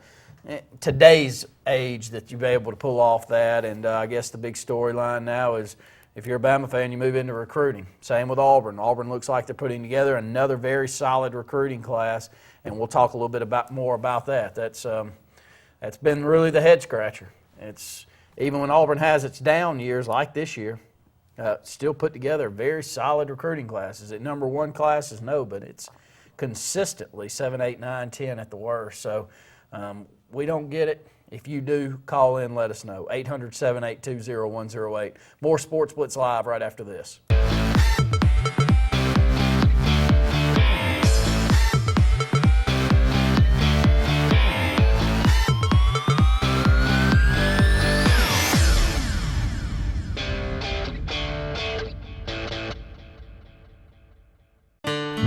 today's age that you've been able to pull off that. And I guess the big storyline now is if you're a Bama fan, you move into recruiting. Same with Auburn. Auburn looks like they're putting together another very solid recruiting class, and we'll talk a little bit more about that. That's been really the head scratcher. It's even when Auburn has its down years like this year, still put together very solid recruiting classes. At number 1 classes, no, but it's consistently 7, 8, 9, 10 at the worst. So we don't get it. If you do, call in, let us know. 800-782-0108. More Sports Blitz Live right after this.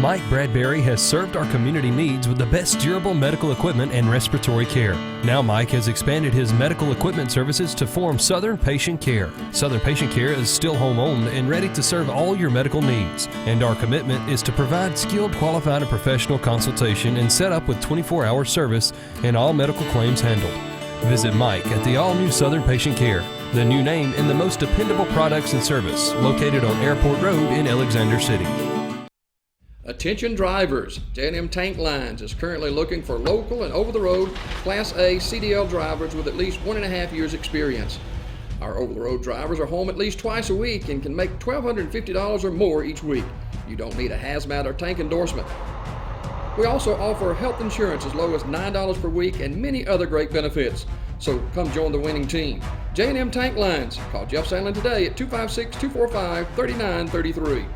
Mike Bradbury has served our community needs with the best durable medical equipment and respiratory care. Now Mike has expanded his medical equipment services to form Southern Patient Care. Southern Patient Care is still home-owned and ready to serve all your medical needs. And our commitment is to provide skilled, qualified, and professional consultation and set up with 24-hour service and all medical claims handled. Visit Mike at the all-new Southern Patient Care, the new name in the most dependable products and service, located on Airport Road in Alexander City. Attention drivers, J&M Tank Lines is currently looking for local and over-the-road Class A CDL drivers with at least 1.5 years experience. Our over-the-road drivers are home at least twice a week and can make $1,250 or more each week. You don't need a hazmat or tank endorsement. We also offer health insurance as low as $9 per week and many other great benefits. So come join the winning team. J&M Tank Lines. Call Jeff Sandlin today at 256-245-3933.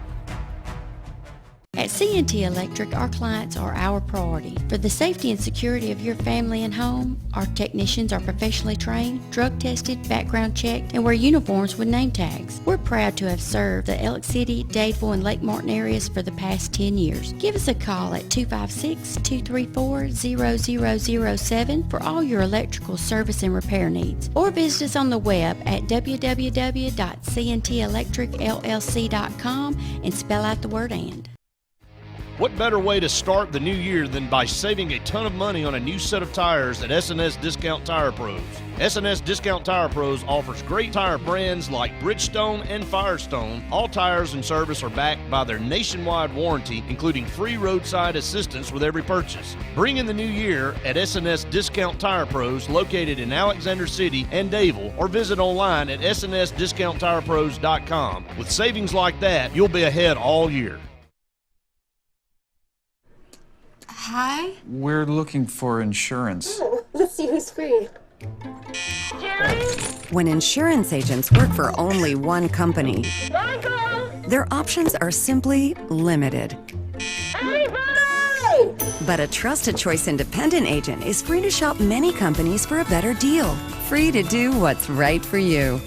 At C&T Electric, our clients are our priority. For the safety and security of your family and home, our technicians are professionally trained, drug tested, background checked, and wear uniforms with name tags. We're proud to have served the Elk City, Dadeville, and Lake Martin areas for the past 10 years. Give us a call at 256-234-0007 for all your electrical service and repair needs, or visit us on the web at www.cntelectricllc.com and spell out the word "and." What better way to start the new year than by saving a ton of money on a new set of tires at S&S Discount Tire Pros? S&S Discount Tire Pros offers great tire brands like Bridgestone and Firestone. All tires and service are backed by their nationwide warranty, including free roadside assistance with every purchase. Bring in the new year at S&S Discount Tire Pros, located in Alexander City and Dadeville, or visit online at snsdiscounttirepros.com. With savings like that, you'll be ahead all year. Hi. We're looking for insurance. Oh, let's see who's free. When insurance agents work for only one company, their options are simply limited. But a trusted choice independent agent is free to shop many companies for a better deal. Free to do what's right for you.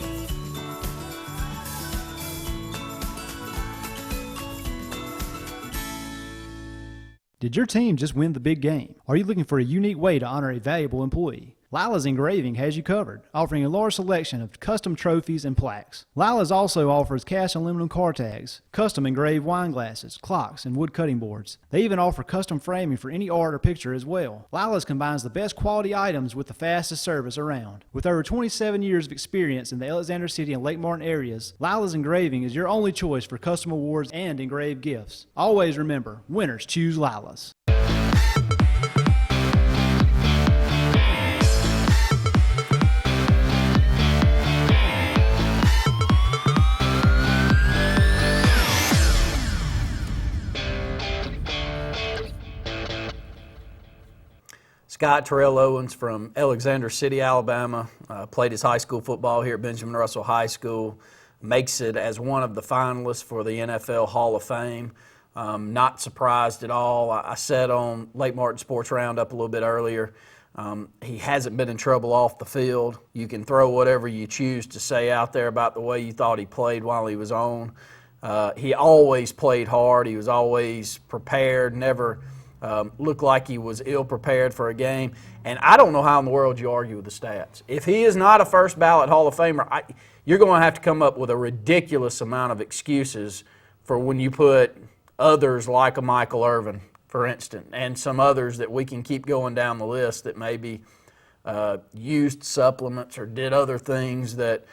Did your team just win the big game? Are you looking for a unique way to honor a valuable employee? Lila's Engraving has you covered, offering a large selection of custom trophies and plaques. Lila's also offers cast aluminum car tags, custom engraved wine glasses, clocks, and wood cutting boards. They even offer custom framing for any art or picture as well. Lila's combines the best quality items with the fastest service around. With over 27 years of experience in the Alexander City and Lake Martin areas, Lila's Engraving is your only choice for custom awards and engraved gifts. Always remember, winners choose Lila's. Scott Terrell Owens from Alexander City, Alabama, played his high school football here at Benjamin Russell High School, makes it as one of the finalists for the NFL Hall of Fame. Not surprised at all. I said on Lake Martin Sports Roundup a little bit earlier, he hasn't been in trouble off the field. You can throw whatever you choose to say out there about the way you thought he played while he was on. He always played hard. He was always prepared, never looked like he was ill-prepared for a game. And I don't know how in the world you argue with the stats. If he is not a first ballot Hall of Famer, you're going to have to come up with a ridiculous amount of excuses for when you put others like a Michael Irvin, for instance, and some others that we can keep going down the list that maybe used supplements or did other things that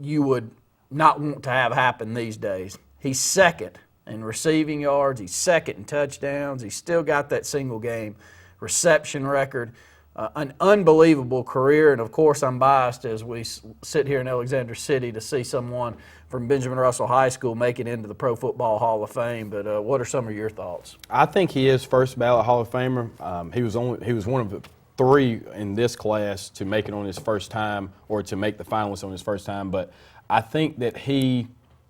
you would not want to have happen these days. He's second in receiving yards, he's second in touchdowns, he's still got that single game reception record, an unbelievable career, and of course I'm biased as we sit here in Alexander City to see someone from Benjamin Russell High School make it into the Pro Football Hall of Fame, but what are some of your thoughts? I think he is first ballot Hall of Famer. He was one of the three in this class to make it on his first time or to make the finalists on his first time, but I think that he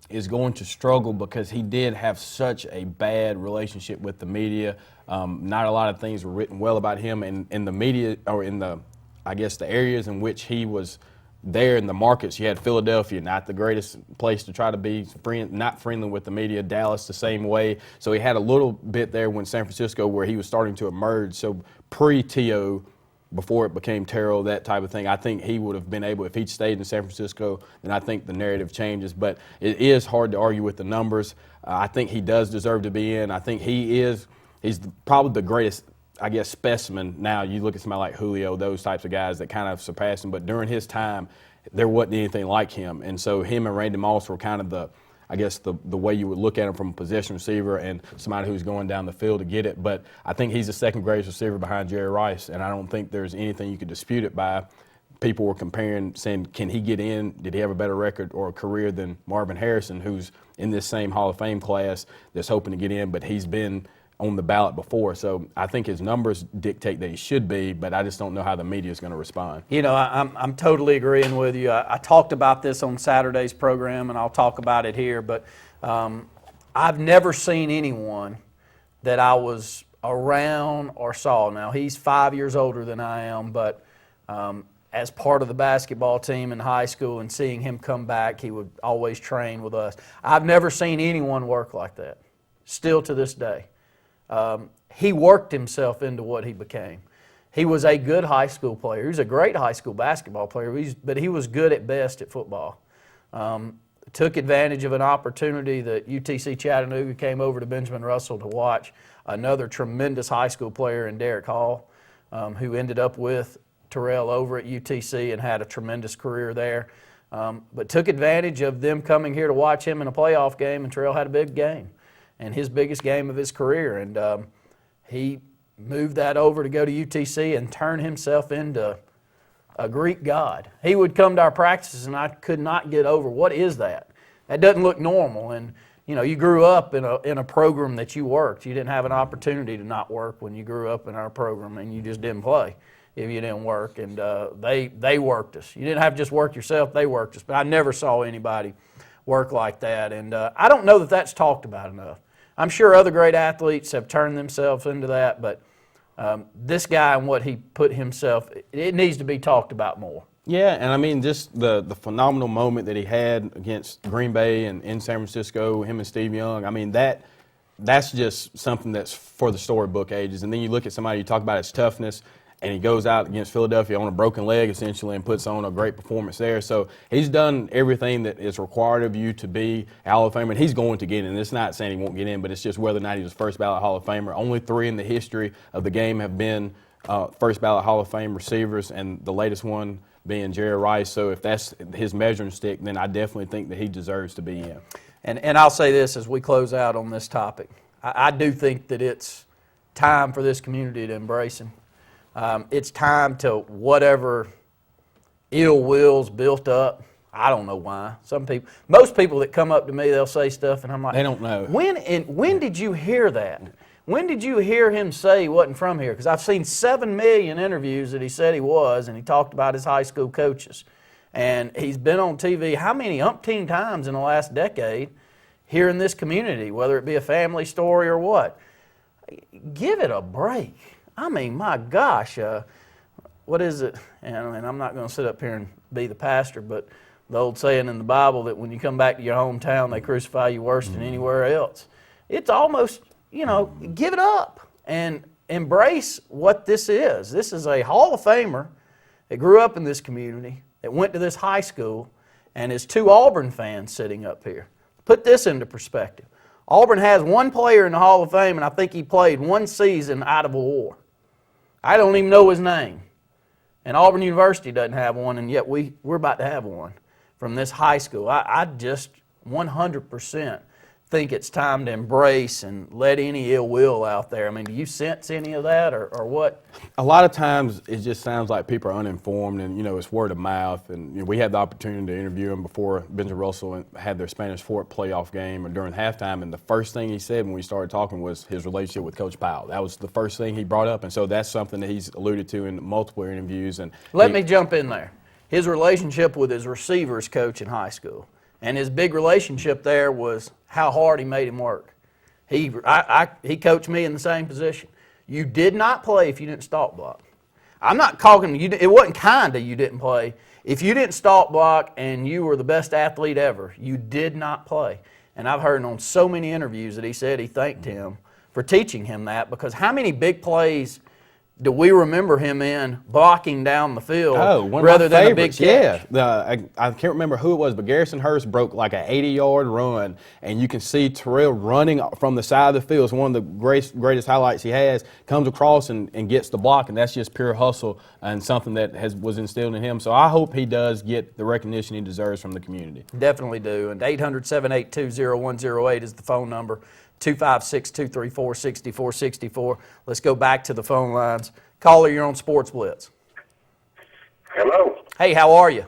is going to struggle because he did have such a bad relationship with the media. Not a lot of things were written well about him in the media, or in the, I guess, the areas in which he was there in the markets. You had Philadelphia, not the greatest place to try to be not friendly with the media. Dallas the same way. So he had a little bit there when San Francisco, where he was starting to emerge. So pre-T.O., before it became Terrell, that type of thing, I think he would have been able, if he'd stayed in San Francisco, then I think the narrative changes. But it is hard to argue with the numbers. I think he does deserve to be in. I think he's probably the greatest, I guess, specimen now. You look at somebody like Julio, those types of guys that kind of surpassed him. But during his time, there wasn't anything like him. And so him and Randy Moss were kind of the way you would look at him from a possession receiver and somebody who's going down the field to get it. But I think he's the second greatest receiver behind Jerry Rice, and I don't think there's anything you could dispute it by. People were comparing, saying, can he get in? Did he have a better record or a career than Marvin Harrison, who's in this same Hall of Fame class that's hoping to get in, but he's been on the ballot before. So I think his numbers dictate that he should be, but I just don't know how the media is going to respond. You know, I'm totally agreeing with you. I talked about this on Saturday's program, and I'll talk about it here, but I've never seen anyone that I was around or saw. Now, he's 5 years older than I am, but as part of the basketball team in high school and seeing him come back, he would always train with us. I've never seen anyone work like that, still to this day. He worked himself into what he became. He was a good high school player. He was a great high school basketball player, but he was good at best at football. Took advantage of an opportunity that UTC Chattanooga came over to Benjamin Russell to watch another tremendous high school player in Derek Hall, who ended up with Terrell over at UTC and had a tremendous career there. But took advantage of them coming here to watch him in a playoff game, and Terrell had a big game, and his biggest game of his career. And he moved that over to go to UTC and turn himself into a Greek god. He would come to our practices, and I could not get over, what is that? That doesn't look normal. And you know, you grew up in a program that you worked. You didn't have an opportunity to not work when you grew up in our program, and you just didn't play if you didn't work. And they worked us. You didn't have to just work yourself, they worked us. But I never saw anybody work like that. And I don't know that that's talked about enough. I'm sure other great athletes have turned themselves into that, but this guy and what he put himself, it needs to be talked about more. Yeah, and I mean, just the phenomenal moment that he had against Green Bay and in San Francisco, him and Steve Young, I mean, that that's just something that's for the storybook ages. And then you look at somebody, you talk about his toughness, and he goes out against Philadelphia on a broken leg, essentially, and puts on a great performance there. So he's done everything that is required of you to be Hall of Famer, and he's going to get in. It's not saying he won't get in, but it's just whether or not he's a first ballot Hall of Famer. Only 3 in the history of the game have been first ballot Hall of Fame receivers, and the latest one being Jerry Rice. So if that's his measuring stick, then I definitely think that he deserves to be in. And I'll say this as we close out on this topic. I do think that it's time for this community to embrace him. It's time to whatever ill will's built up. I don't know why. Most people that come up to me, they'll say stuff, and I'm like, they don't know. When did you hear that? When did you hear him say he wasn't from here? Because I've seen 7 million interviews that he said he was, and he talked about his high school coaches. And he's been on TV how many umpteen times in the last decade here in this community, whether it be a family story or what. Give it a break. I mean, my gosh, what is it? And I'm not going to sit up here and be the pastor, but the old saying in the Bible that when you come back to your hometown, they crucify you worse than anywhere else. It's almost, give it up and embrace what this is. This is a Hall of Famer that grew up in this community, that went to this high school, and is 2 Auburn fans sitting up here. Put this into perspective. Auburn has 1 player in the Hall of Fame, and I think he played 1 season out of a war. I don't even know his name. And Auburn University doesn't have one, and yet we're about to have one from this high school. I just 100% think it's time to embrace and let any ill will out there. I mean, do you sense any of that or what? A lot of times it just sounds like people are uninformed, and it's word of mouth. And we had the opportunity to interview him before Benjamin Russell had their Spanish Fort playoff game or during halftime, and the first thing he said when we started talking was his relationship with Coach Powell. That was the first thing he brought up, and so that's something that he's alluded to in multiple interviews. And let me jump in there. His relationship with his receivers coach in high school. And his big relationship there was how hard he made him work. He coached me in the same position. You did not play if you didn't stalk block. I'm not calling you. It wasn't kind of you didn't play. If you didn't stalk block and you were the best athlete ever, you did not play. And I've heard on so many interviews that he said he thanked him for teaching him that, because how many big plays do we remember him in blocking down the field rather than a big catch? Yeah, I can't remember who it was, but Garrison Hurst broke like an 80-yard run, and you can see Terrell running from the side of the field. It's one of the greatest highlights he has. Comes across and gets the block, and that's just pure hustle and something that was instilled in him. So I hope he does get the recognition he deserves from the community. Definitely do. And 800-782-0108 is the phone number. 256-234-6464. Let's go back to the phone lines. Caller, you're on Sportz Blitz. Hello. Hey, how are you?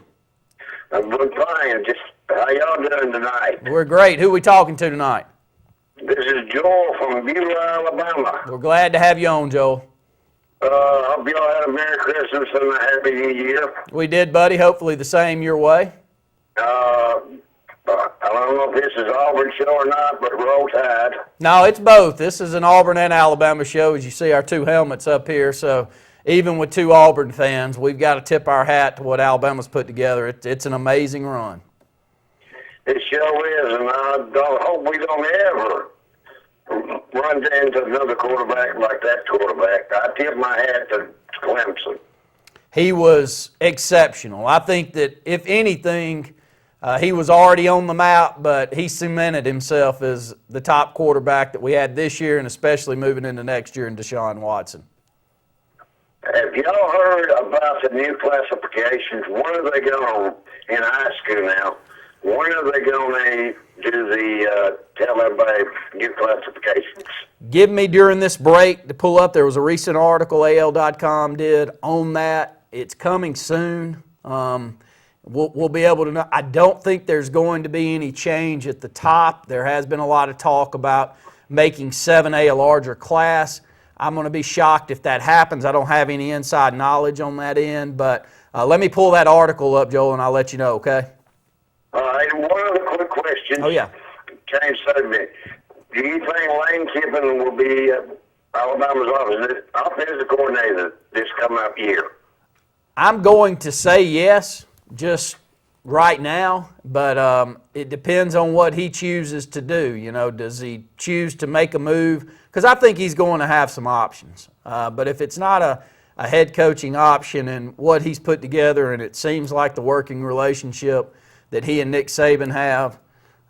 I'm doing fine. Just how y'all doing tonight? We're great. Who are we talking to tonight? This is Joel from Beulah, Alabama. We're glad to have you on, Joel. I hope y'all had a Merry Christmas and a Happy New Year. We did, buddy. Hopefully the same your way. I don't know if this is Auburn show or not, but roll tide. No, it's both. This is an Auburn and Alabama show. As you see our 2 helmets up here, so even with 2 Auburn fans, we've got to tip our hat to what Alabama's put together. It's an amazing run. It sure is, and I hope we don't ever run into another quarterback like that quarterback. I tip my hat to Clemson. He was exceptional. I think that if anything, he was already on the map, but he cemented himself as the top quarterback that we had this year, and especially moving into next year in Deshaun Watson. Have y'all heard about the new classifications? When are they going in high school now? When are they going to do the tell everybody new classifications? Give me during this break to pull up. There was a recent article AL.com did on that. It's coming soon. We'll be able to know. I don't think there's going to be any change at the top. There has been a lot of talk about making 7A a larger class. I'm going to be shocked if that happens. I don't have any inside knowledge on that end, but let me pull that article up, Joel, and I'll let you know, okay? All right, and one other quick question. Oh, yeah. Change subject. Do you think Lane Kiffin will be Alabama's offensive coordinator this coming up year? I'm going to say yes. Just right now, but it depends on what he chooses to do. You know, does he choose to make a move? Because I think he's going to have some options. But if it's not a head coaching option and what he's put together, and it seems like the working relationship that he and Nick Saban have,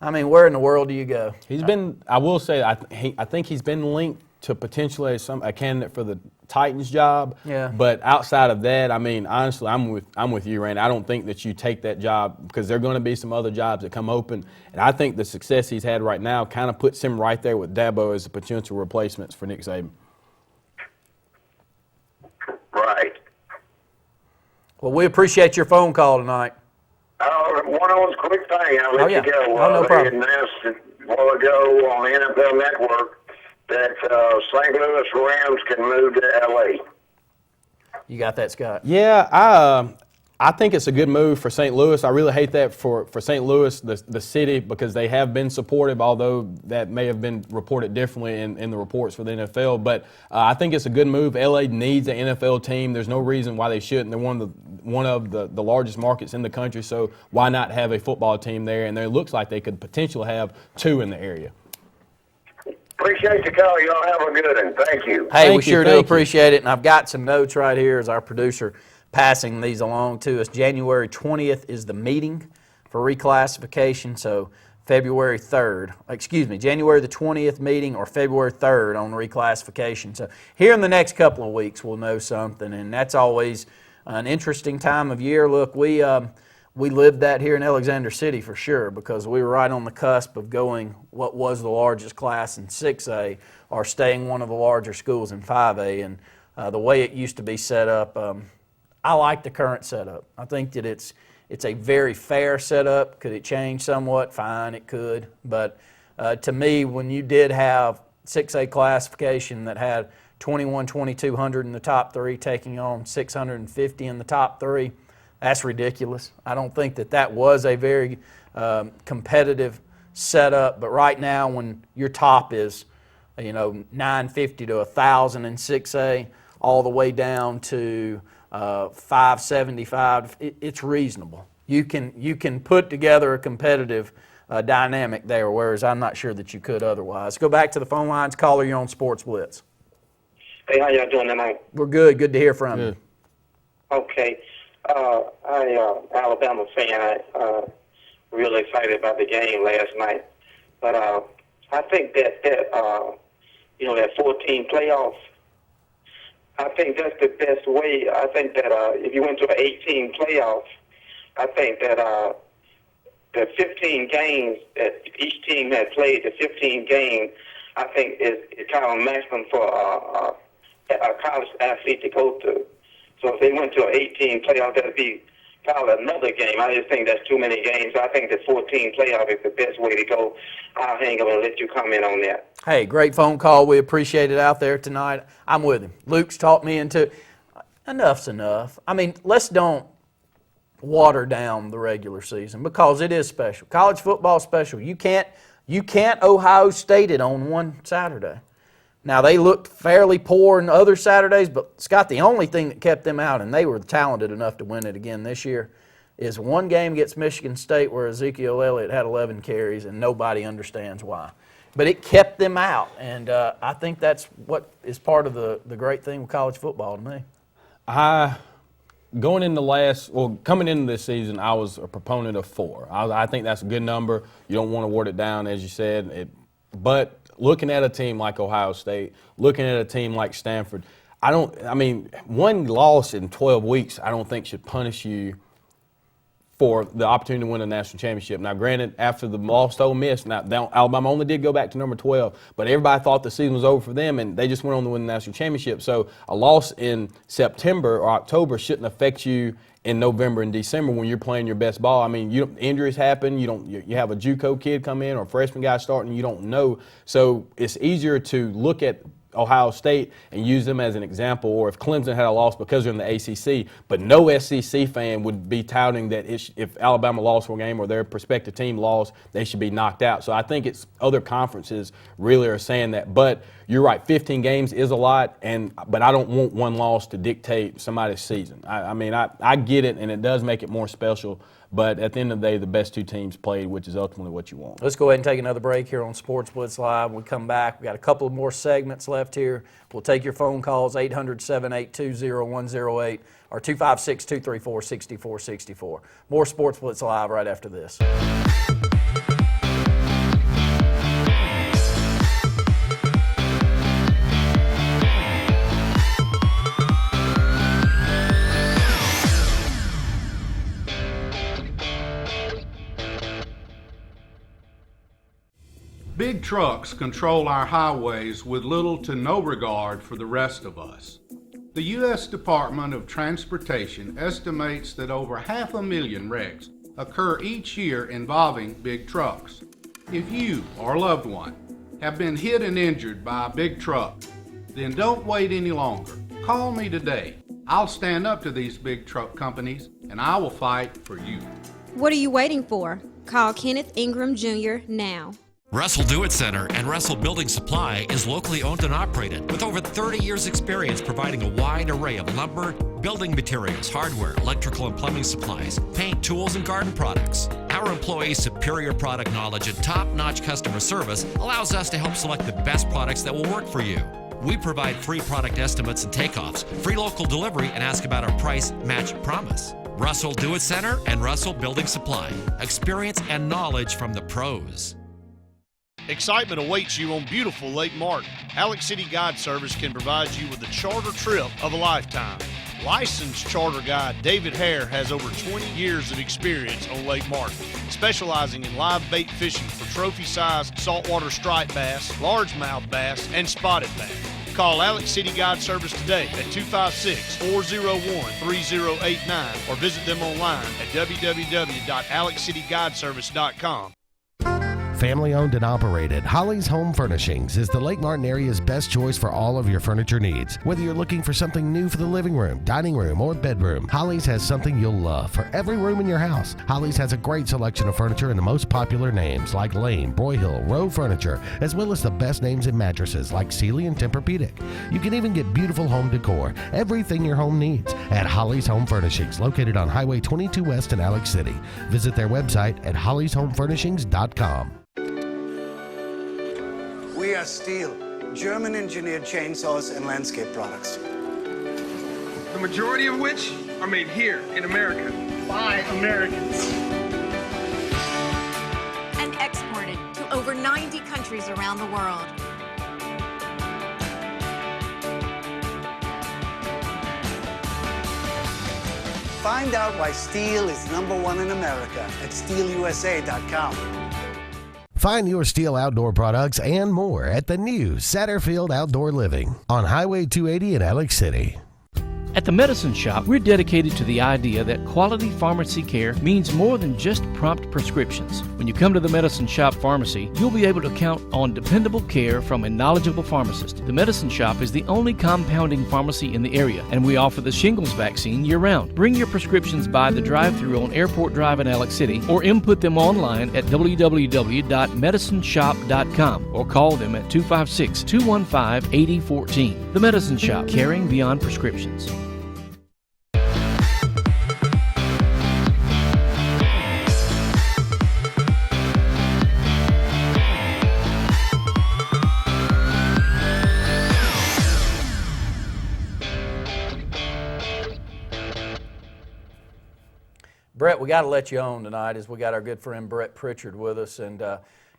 I mean, where in the world do you go? He's been, I will say, I think he's been linked to potentially a candidate for the Titans job. Yeah. But outside of that, I mean, honestly, I'm with you, Randy. I don't think that you take that job because there are going to be some other jobs that come open. And I think the success he's had right now kind of puts him right there with Dabo as the potential replacements for Nick Saban. Right. Well, we appreciate your phone call tonight. One other quick thing, I'll let you go. No They problem. announced a while ago on the NFL Network that St. Louis Rams can move to L.A. You got that, Scott? Yeah, I think it's a good move for St. Louis. I really hate that for St. Louis, the city, because they have been supportive, although that may have been reported differently in the reports for the NFL. But I think it's a good move. L.A. needs an NFL team. There's no reason why they shouldn't. They're one of the largest markets in the country, so why not have a football team there? And it looks like they could potentially have two in the area. Appreciate the call. Y'all have a good one. Thank you. Hey, we sure do appreciate it. And I've got some notes right here as our producer passing these along to us. January 20th is the meeting for reclassification, so January the 20th meeting or February 3rd on reclassification. So here in the next couple of weeks we'll know something, and that's always an interesting time of year. Look, we lived that here in Alexander City for sure, because we were right on the cusp of going what was the largest class in 6A or staying one of the larger schools in 5A. And the way it used to be set up, I like the current setup. I think that it's a very fair setup. Could it change somewhat? Fine, it could. But to me, when you did have 6A classification that had 2,200 in the top three taking on 650 in the top three, that's ridiculous. I don't think that was a very competitive setup. But right now, when your top is, 950 to 1,000 in 6A, all the way down to 575, it's reasonable. You can put together a competitive dynamic there, whereas I'm not sure that you could otherwise. Go back to the phone lines. Caller, you're on Sportz Blitz. Hey, how y'all doing tonight? We're good. Good to hear from you. Okay. Alabama fan. Really excited about the game last night. But I think that 14 playoffs, I think that's the best way. I think that if you went to an 18 playoffs, I think that the 15 games that each team had played, the 15 games, I think is kind of a maximum for a college athlete to go to. So if they went to an 18 playoff, that would be probably another game. I just think that's too many games. I think the 14 playoff is the best way to go. I'll hang up and let you comment on that. Hey, great phone call. We appreciate it out there tonight. I'm with him. Luke's talked me into enough's enough. I mean, let's don't water down the regular season because it is special. College football is special. You can't Ohio State it on one Saturday. Now, they looked fairly poor in other Saturdays, but, Scott, the only thing that kept them out, and they were talented enough to win it again this year, is one game against Michigan State where Ezekiel Elliott had 11 carries, and nobody understands why. But it kept them out, and I think that's what is part of the great thing with college football to me. Coming into this season, I was a proponent of 4. I think that's a good number. You don't want to ward it down, as you said, but looking at a team like Ohio State, looking at a team like Stanford, one loss in 12 weeks I don't think should punish you for the opportunity to win a national championship. Now, granted, after the loss to Ole Miss, Alabama only did go back to number 12, but everybody thought the season was over for them, and they just went on to win the national championship. So a loss in September or October shouldn't affect you in November and December when you're playing your best ball. I mean, injuries happen. You have a JUCO kid come in or a freshman guy starting, you don't know. So it's easier to look at Ohio State and use them as an example, or if Clemson had a loss because they're in the ACC. But no SEC fan would be touting that if Alabama lost one game or their prospective team lost, they should be knocked out. So I think it's other conferences really are saying that. But you're right, 15 games is a lot, but I don't want one loss to dictate somebody's season. I get it, and it does make it more special. But at the end of the day, the best two teams played, which is ultimately what you want. Let's go ahead and take another break here on Sports Blitz Live. When we come back, we got a couple of more segments left here. We'll take your phone calls, 800-782-0108 or 256-234-6464. More Sports Blitz Live right after this. Big trucks control our highways with little to no regard for the rest of us. The U.S. Department of Transportation estimates that over 500,000 wrecks occur each year involving big trucks. If you or a loved one have been hit and injured by a big truck, then don't wait any longer. Call me today. I'll stand up to these big truck companies and I will fight for you. What are you waiting for? Call Kenneth Ingram Jr. now. Russell Do It Center and Russell Building Supply is locally owned and operated with over 30 years experience providing a wide array of lumber, building materials, hardware, electrical and plumbing supplies, paint, tools, and garden products. Our employees' superior product knowledge and top-notch customer service allows us to help select the best products that will work for you. We provide free product estimates and takeoffs, free local delivery, and ask about our price match promise. Russell Do It Center and Russell Building Supply. Experience and knowledge from the pros. Excitement awaits you on beautiful Lake Martin. Alex City Guide Service can provide you with a charter trip of a lifetime. Licensed charter guide David Hare has over 20 years of experience on Lake Martin, specializing in live bait fishing for trophy-sized saltwater striped bass, largemouth bass, and spotted bass. Call Alex City Guide Service today at 256-401-3089 or visit them online at www.alexcityguideservice.com. Family owned and operated, Holly's Home Furnishings is the Lake Martin area's best choice for all of your furniture needs. Whether you're looking for something new for the living room, dining room, or bedroom, Holly's has something you'll love for every room in your house. Holly's has a great selection of furniture and the most popular names like Lane, Broyhill, Rowe Furniture, as well as the best names in mattresses like Sealy and Tempur-Pedic. You can even get beautiful home decor, everything your home needs, at Holly's Home Furnishings, located on Highway 22 West in Alex City. Visit their website at hollyshomefurnishings.com. We are Steel, German-engineered chainsaws and landscape products. The majority of which are made here in America by Americans. And exported to over 90 countries around the world. Find out why steel is #1 in America at steelusa.com. Find your Steel outdoor products and more at the new Satterfield Outdoor Living on Highway 280 in Alex City. At the Medicine Shop, we're dedicated to the idea that quality pharmacy care means more than just prompt prescriptions. When you come to the Medicine Shop Pharmacy, you'll be able to count on dependable care from a knowledgeable pharmacist. The Medicine Shop is the only compounding pharmacy in the area, and we offer the shingles vaccine year-round. Bring your prescriptions by the drive-thru on Airport Drive in Alex City, or input them online at www.medicineshop.com, or call them at 256-215-8014. The Medicine Shop, caring beyond prescriptions. Brett, we got to let you on tonight as we got our good friend Brett Pritchard with us, and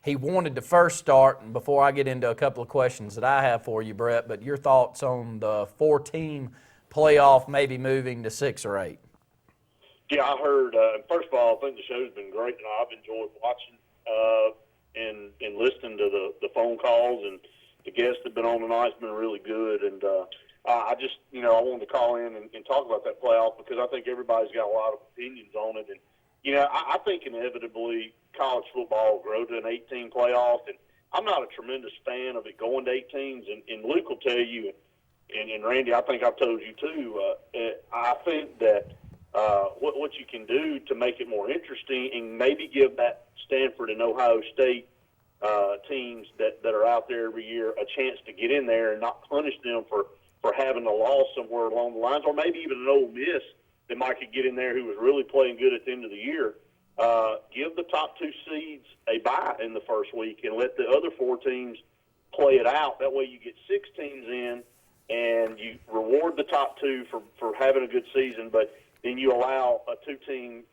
he wanted to first start, and before I get into a couple of questions that I have for you, Brett, but your thoughts on the 4-team playoff maybe moving to 6 or 8. Yeah, I heard, first of all, I think the show's been great, and I've enjoyed watching and listening to the phone calls, and the guests that have been on tonight has been really good, and I just, I wanted to call in and talk about that playoff because I think everybody's got a lot of opinions on it. And, I think inevitably college football will grow to an 8-team playoff. And I'm not a tremendous fan of it going to 8 teams. And Luke will tell you, and Randy, I think I've told you too, I think that what you can do to make it more interesting and maybe give that Stanford and Ohio State teams that are out there every year a chance to get in there and not punish them for having a loss somewhere along the lines, or maybe even an Ole Miss that might could get in there who was really playing good at the end of the year. Give the top 2 seeds a bye in the first week and let the other 4 teams play it out. That way you get 6 teams in and you reward the top 2 for having a good season, but then you allow two teams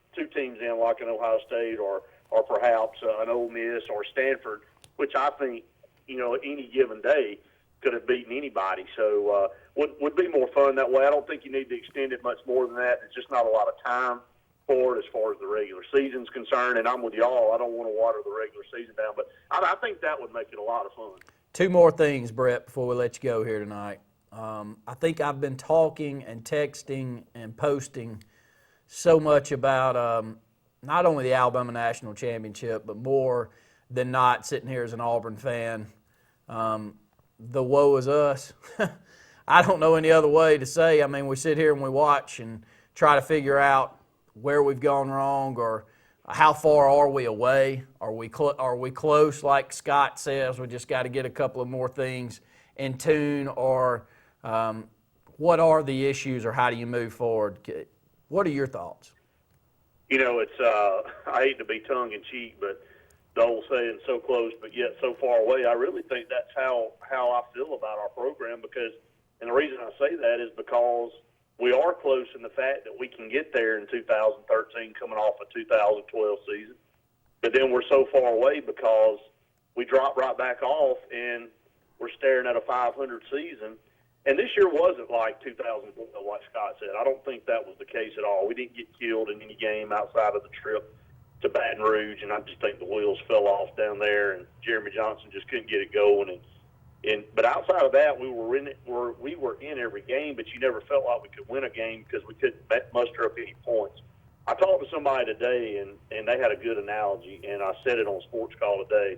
in like an Ohio State or perhaps an Ole Miss or Stanford, which I think, any given day could have beaten anybody. So would be more fun that way. I don't think you need to extend it much more than that. It's just not a lot of time for it as far as the regular season's concerned, and I'm with y'all. I don't want to water the regular season down, but I think that would make it a lot of fun. 2 more things, Brett, before we let you go here tonight. I think I've been talking and texting and posting so much about not only the Alabama National Championship, but more than not sitting here as an Auburn fan, the woe is us. I don't know any other way to say. I mean, we sit here and we watch and try to figure out where we've gone wrong or how far are we away. Are we close, like Scott says? We just got to get a couple of more things in tune, or what are the issues, or how do you move forward? What are your thoughts? It's I hate to be tongue-in-cheek, but the old saying, so close but yet so far away, I really think that's how I feel about our program, and the reason I say that is because we are close in the fact that we can get there in 2013 coming off a 2012 season, but then we're so far away because we drop right back off and we're staring at a 500 season. And this year wasn't like 2012, like Scott said. I don't think that was the case at all. We didn't get killed in any game outside of the trip to Baton Rouge, and I just think the wheels fell off down there, and Jeremy Johnson just couldn't get it going. But outside of that, we were in every game, but you never felt like we could win a game because we couldn't muster up any points. I talked to somebody today, and they had a good analogy, and I said it on Sports Call today.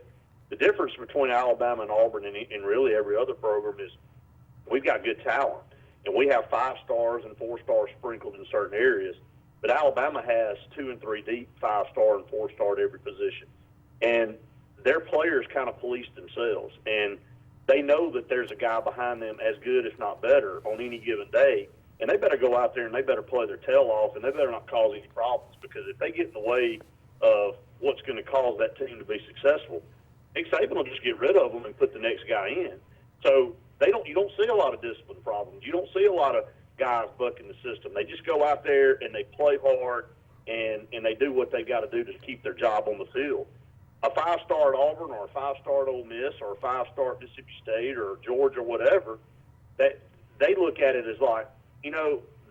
The difference between Alabama and Auburn and really every other program is we've got good talent, and we have 5 stars and 4 stars sprinkled in certain areas. But Alabama has 2 and 3 deep, 5-star and 4-star at every position. And their players kind of police themselves. And they know that there's a guy behind them as good, if not better, on any given day. And they better go out there and they better play their tail off, and they better not cause any problems, because if they get in the way of what's going to cause that team to be successful, Nick Saban will just get rid of them and put the next guy in. So you don't see a lot of discipline problems. You don't see a lot of guys bucking the system. They just go out there and they play hard and they do what they got to do to keep their job on the field. A 5-star at Auburn or a 5-star at Ole Miss or a 5-star at Mississippi State or Georgia or whatever, that they look at it as like,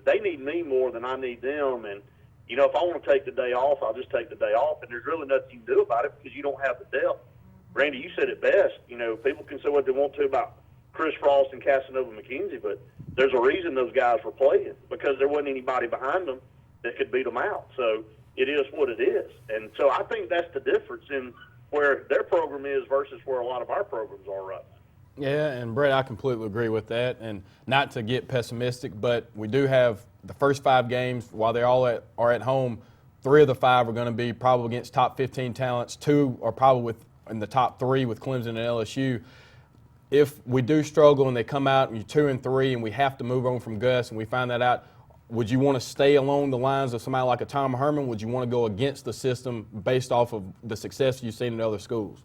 they need me more than I need them. And, if I want to take the day off, I'll just take the day off. And there's really nothing you can do about it because you don't have the depth. Randy, you said it best. People can say what they want to about Chris Frost and Casanova McKenzie, but there's a reason those guys were playing, because there wasn't anybody behind them that could beat them out. So it is what it is. And so I think that's the difference in where their program is versus where a lot of our programs are right now. Yeah, and Brett, I completely agree with that. And not to get pessimistic, but we do have the first 5 games, while they all are at home, 3 of the 5 are going to be probably against top 15 talents. 2 are probably in the top 3 with Clemson and LSU. If we do struggle and they come out and you're 2 and 3 and we have to move on from Gus and we find that out, would you want to stay along the lines of somebody like a Tom Herman? Would you want to go against the system based off of the success you've seen in other schools?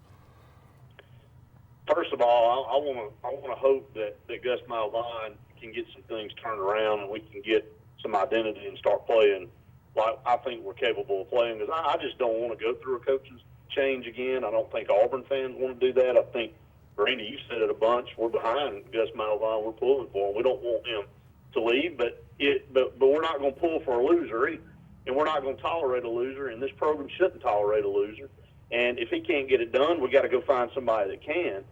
First of all, I want to hope that Gus Malzahn can get some things turned around and we can get some identity and start playing like I think we're capable of playing. Because I just don't want to go through a coaching change again. I don't think Auburn fans want to do that. I think, Randy, you said it a bunch. We're behind Gus Malzahn. We're pulling for him. We don't want him to leave, but we're not going to pull for a loser either. And we're not going to tolerate a loser, and this program shouldn't tolerate a loser. And if he can't get it done, we got to go find somebody that can.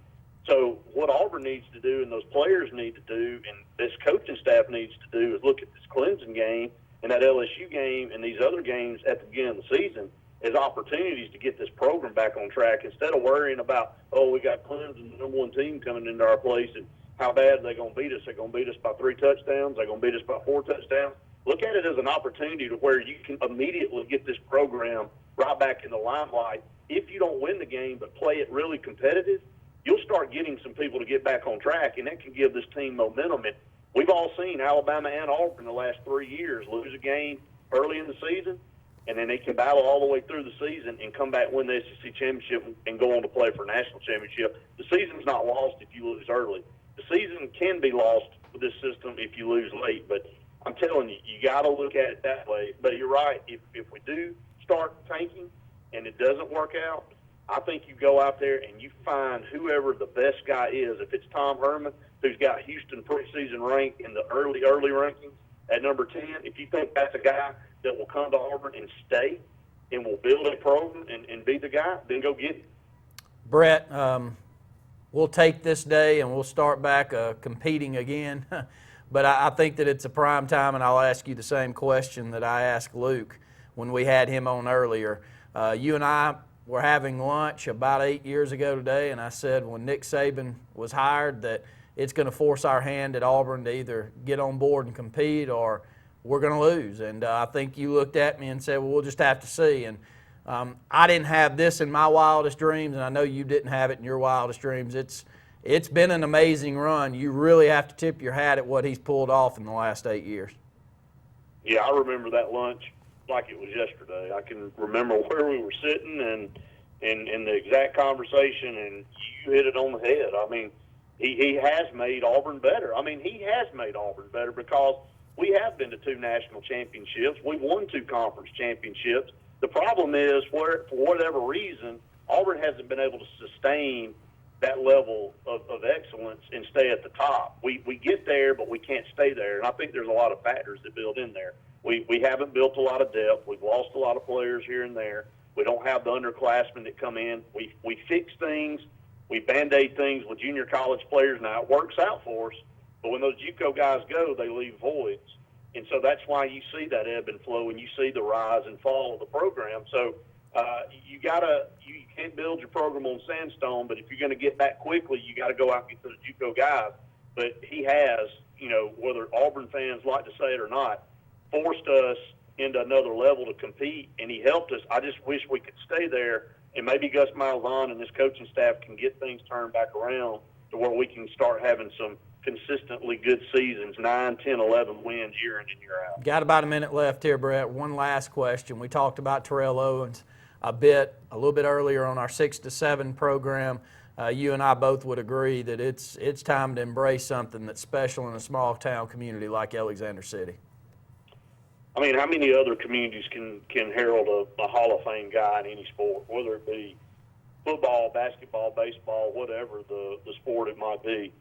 So what Auburn needs to do and those players need to do and this coaching staff needs to do is look at this Clemson game and that LSU game and these other games at the beginning of the season as opportunities to get this program back on track instead of worrying about, we got Clemson, the number 1 team, coming into our place, and how bad are they going to beat us? They're going to beat us by 3 touchdowns. They're going to beat us by 4 touchdowns. Look at it as an opportunity to where you can immediately get this program right back in the limelight. If you don't win the game but play it really competitive, you'll start getting some people to get back on track, and that can give this team momentum. And we've all seen Alabama and Auburn the last 3 years lose a game early in the season, and then they can battle all the way through the season and come back, win the SEC championship, and go on to play for a national championship. The season's not lost if you lose early. The season can be lost with this system if you lose late, but I'm telling you, you got to look at it that way. But you're right. If we do start tanking and it doesn't work out, I think you go out there and you find whoever the best guy is. If it's Tom Herman, who's got Houston preseason ranked in the early rankings at number 10, if you think that's a guy that will come to Auburn and stay and will build a program and be the guy, then go get it. Brett, we'll take this day and we'll start back competing again. But I think that it's a prime time, and I'll ask you the same question that I asked Luke when we had him on earlier. You and I were having lunch about 8 years ago today, and I said when Nick Saban was hired that it's going to force our hand at Auburn to either get on board and compete or we're going to lose. And I think you looked at me and said, well, we'll just have to see. And I didn't have this in my wildest dreams, and I know you didn't have it in your wildest dreams. It's been an amazing run. You really have to tip your hat at what he's pulled off in the last 8 years. Yeah, I remember that lunch like it was yesterday. I can remember where we were sitting and the exact conversation, and you hit it on the head. I mean, he has made Auburn better. I mean, he has made Auburn better because we have been to 2 national championships. We've won 2 conference championships. The problem is, for whatever reason, Auburn hasn't been able to sustain that level of excellence and stay at the top. We get there, but we can't stay there. And I think there's a lot of factors that build in there. We haven't built a lot of depth. We've lost a lot of players here and there. We don't have the underclassmen that come in. We fix things. We Band-Aid things with junior college players. Now, it works out for us, but when those JUCO guys go, they leave voids. And so that's why you see that ebb and flow and you see the rise and fall of the program. So you can't build your program on sandstone, but if you're going to get back quickly, you got to go out and get to the JUCO guys. But he has, whether Auburn fans like to say it or not, forced us into another level to compete, and he helped us. I just wish we could stay there, and maybe Gus Malzahn and this coaching staff can get things turned back around to where we can start having some consistently good seasons, 9, 10, 11 wins year in and year out. Got about a minute left here, Brett. One last question. We talked about Terrell Owens a little bit earlier on our 6 to 7 program. You and I both would agree that it's time to embrace something that's special in a small town community like Alexander City. I mean, how many other communities can herald a Hall of Fame guy in any sport, whether it be football, basketball, baseball, whatever the sport it might be?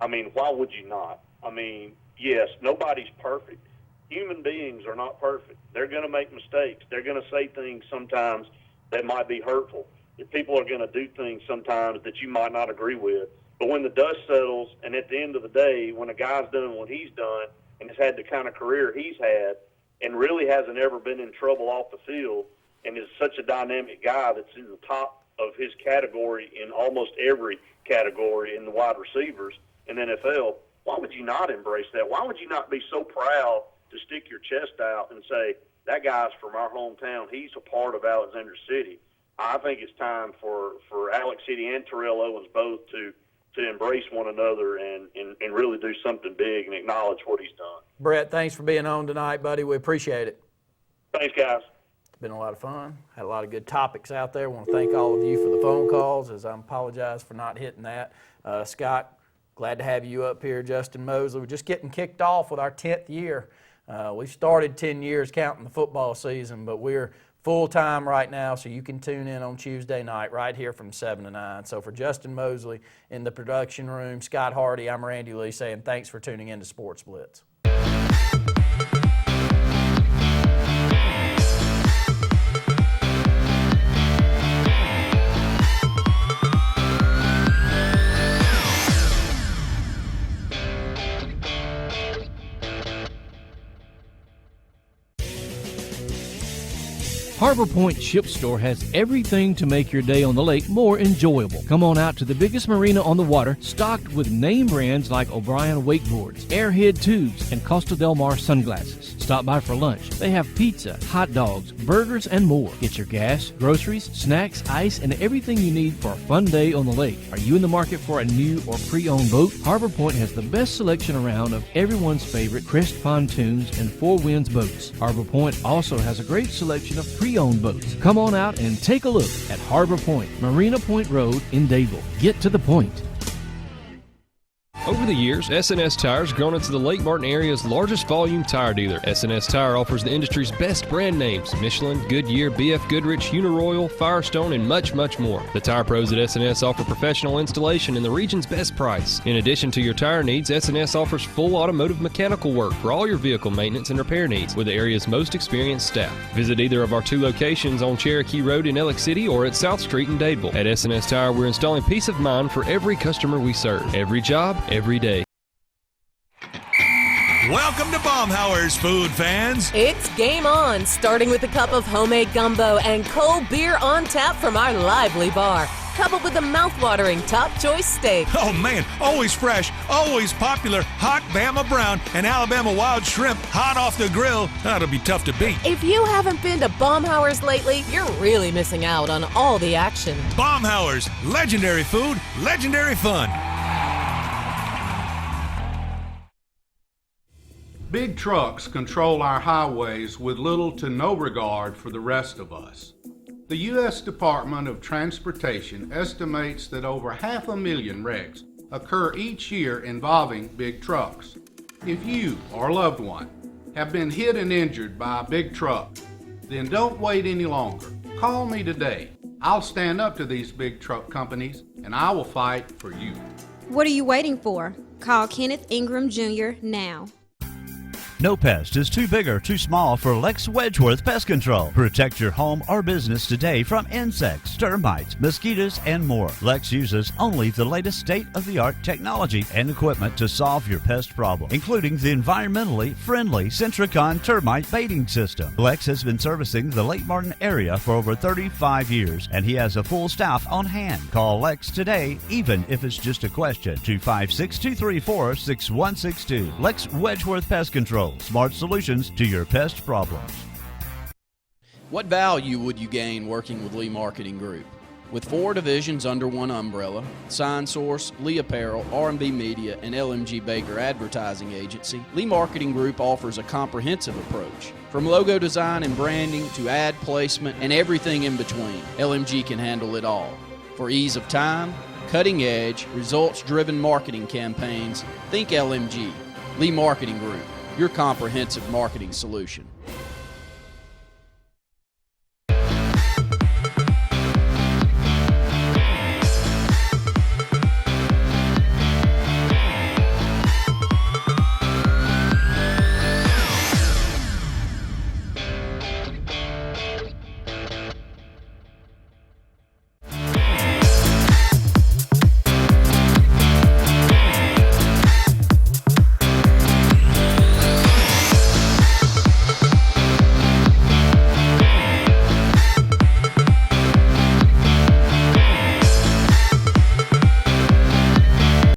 I mean, why would you not? I mean, yes, nobody's perfect. Human beings are not perfect. They're going to make mistakes. They're going to say things sometimes that might be hurtful. People are going to do things sometimes that you might not agree with. But when the dust settles, and at the end of the day, when a guy's done what he's done and has had the kind of career he's had and really hasn't ever been in trouble off the field and is such a dynamic guy that's in the top of his category in almost every category in the wide receivers in the NFL, why would you not embrace that? Why would you not be so proud to stick your chest out and say, that guy's from our hometown, he's a part of Alexander City? I think it's time for Alex City and Terrell Owens both to embrace one another and really do something big and acknowledge what he's done. Brett, thanks for being on tonight, buddy. We appreciate it. Thanks, guys. It's been a lot of fun. Had a lot of good topics out there. I want to thank all of you for the phone calls, as I apologize for not hitting that. Scott, glad to have you up here. Justin Mosley, we're just getting kicked off with our 10th year. We started 10 years counting the football season, but we're full-time right now, so you can tune in on Tuesday night right here from 7 to 9. So for Justin Mosley in the production room, Scott Hardy, I'm Randy Lee saying thanks for tuning in to Sports Blitz. Harbor Point Ship Store has everything to make your day on the lake more enjoyable. Come on out to the biggest marina on the water, stocked with name brands like O'Brien Wakeboards, Airhead Tubes, and Costa Del Mar sunglasses. Stop by for lunch. They have pizza, hot dogs, burgers, and more. Get your gas, groceries, snacks, ice, and everything you need for a fun day on the lake. Are you in the market for a new or pre-owned boat? Harbor Point has the best selection around of everyone's favorite Crest pontoons and Four Winds boats. Harbor Point also has a great selection of pre-owned boats. Come on out and take a look at Harbor Point, Marina Point Road in Dadeville. Get to the point. Over the years, S&S Tire has grown into the Lake Martin area's largest volume tire dealer. S&S Tire offers the industry's best brand names: Michelin, Goodyear, BF Goodrich, Uniroyal, Firestone, and much, much more. The tire pros at S&S offer professional installation and the region's best price. In addition to your tire needs, S&S offers full automotive mechanical work for all your vehicle maintenance and repair needs with the area's most experienced staff. Visit either of our 2 locations on Cherokee Road in Ellick City or at South Street in Dadeville. At S&S Tire, we're installing peace of mind for every customer we serve. Every job, every day. Welcome to Baumhauer's, food fans. It's game on, starting with a cup of homemade gumbo and cold beer on tap from our lively bar, coupled with a mouth-watering top choice steak. Oh man, always fresh, always popular, hot Bama Brown and Alabama wild shrimp hot off the grill. That'll be tough to beat. If you haven't been to Baumhauer's lately, you're really missing out on all the action. Baumhauer's, legendary food, legendary fun. Big trucks control our highways with little to no regard for the rest of us. The U.S. Department of Transportation estimates that over 500,000 wrecks occur each year involving big trucks. If you or a loved one have been hit and injured by a big truck, then don't wait any longer. Call me today. I'll stand up to these big truck companies and I will fight for you. What are you waiting for? Call Kenneth Ingram Jr. now. No pest is too big or too small for Lex Wedgeworth Pest Control. Protect your home or business today from insects, termites, mosquitoes, and more. Lex uses only the latest state-of-the-art technology and equipment to solve your pest problem, including the environmentally friendly Centricon termite baiting system. Lex has been servicing the Lake Martin area for over 35 years, and he has a full staff on hand. Call Lex today, even if it's just a question. 256-234-6162. Lex Wedgeworth Pest Control. Smart solutions to your pest problems. What value would you gain working with Lee Marketing Group? With 4 divisions under one umbrella, Sign Source, Lee Apparel, R&B Media, and LMG Baker Advertising Agency, Lee Marketing Group offers a comprehensive approach. From logo design and branding to ad placement and everything in between, LMG can handle it all. For ease of time, cutting-edge, results-driven marketing campaigns, think LMG. Lee Marketing Group, your comprehensive marketing solution.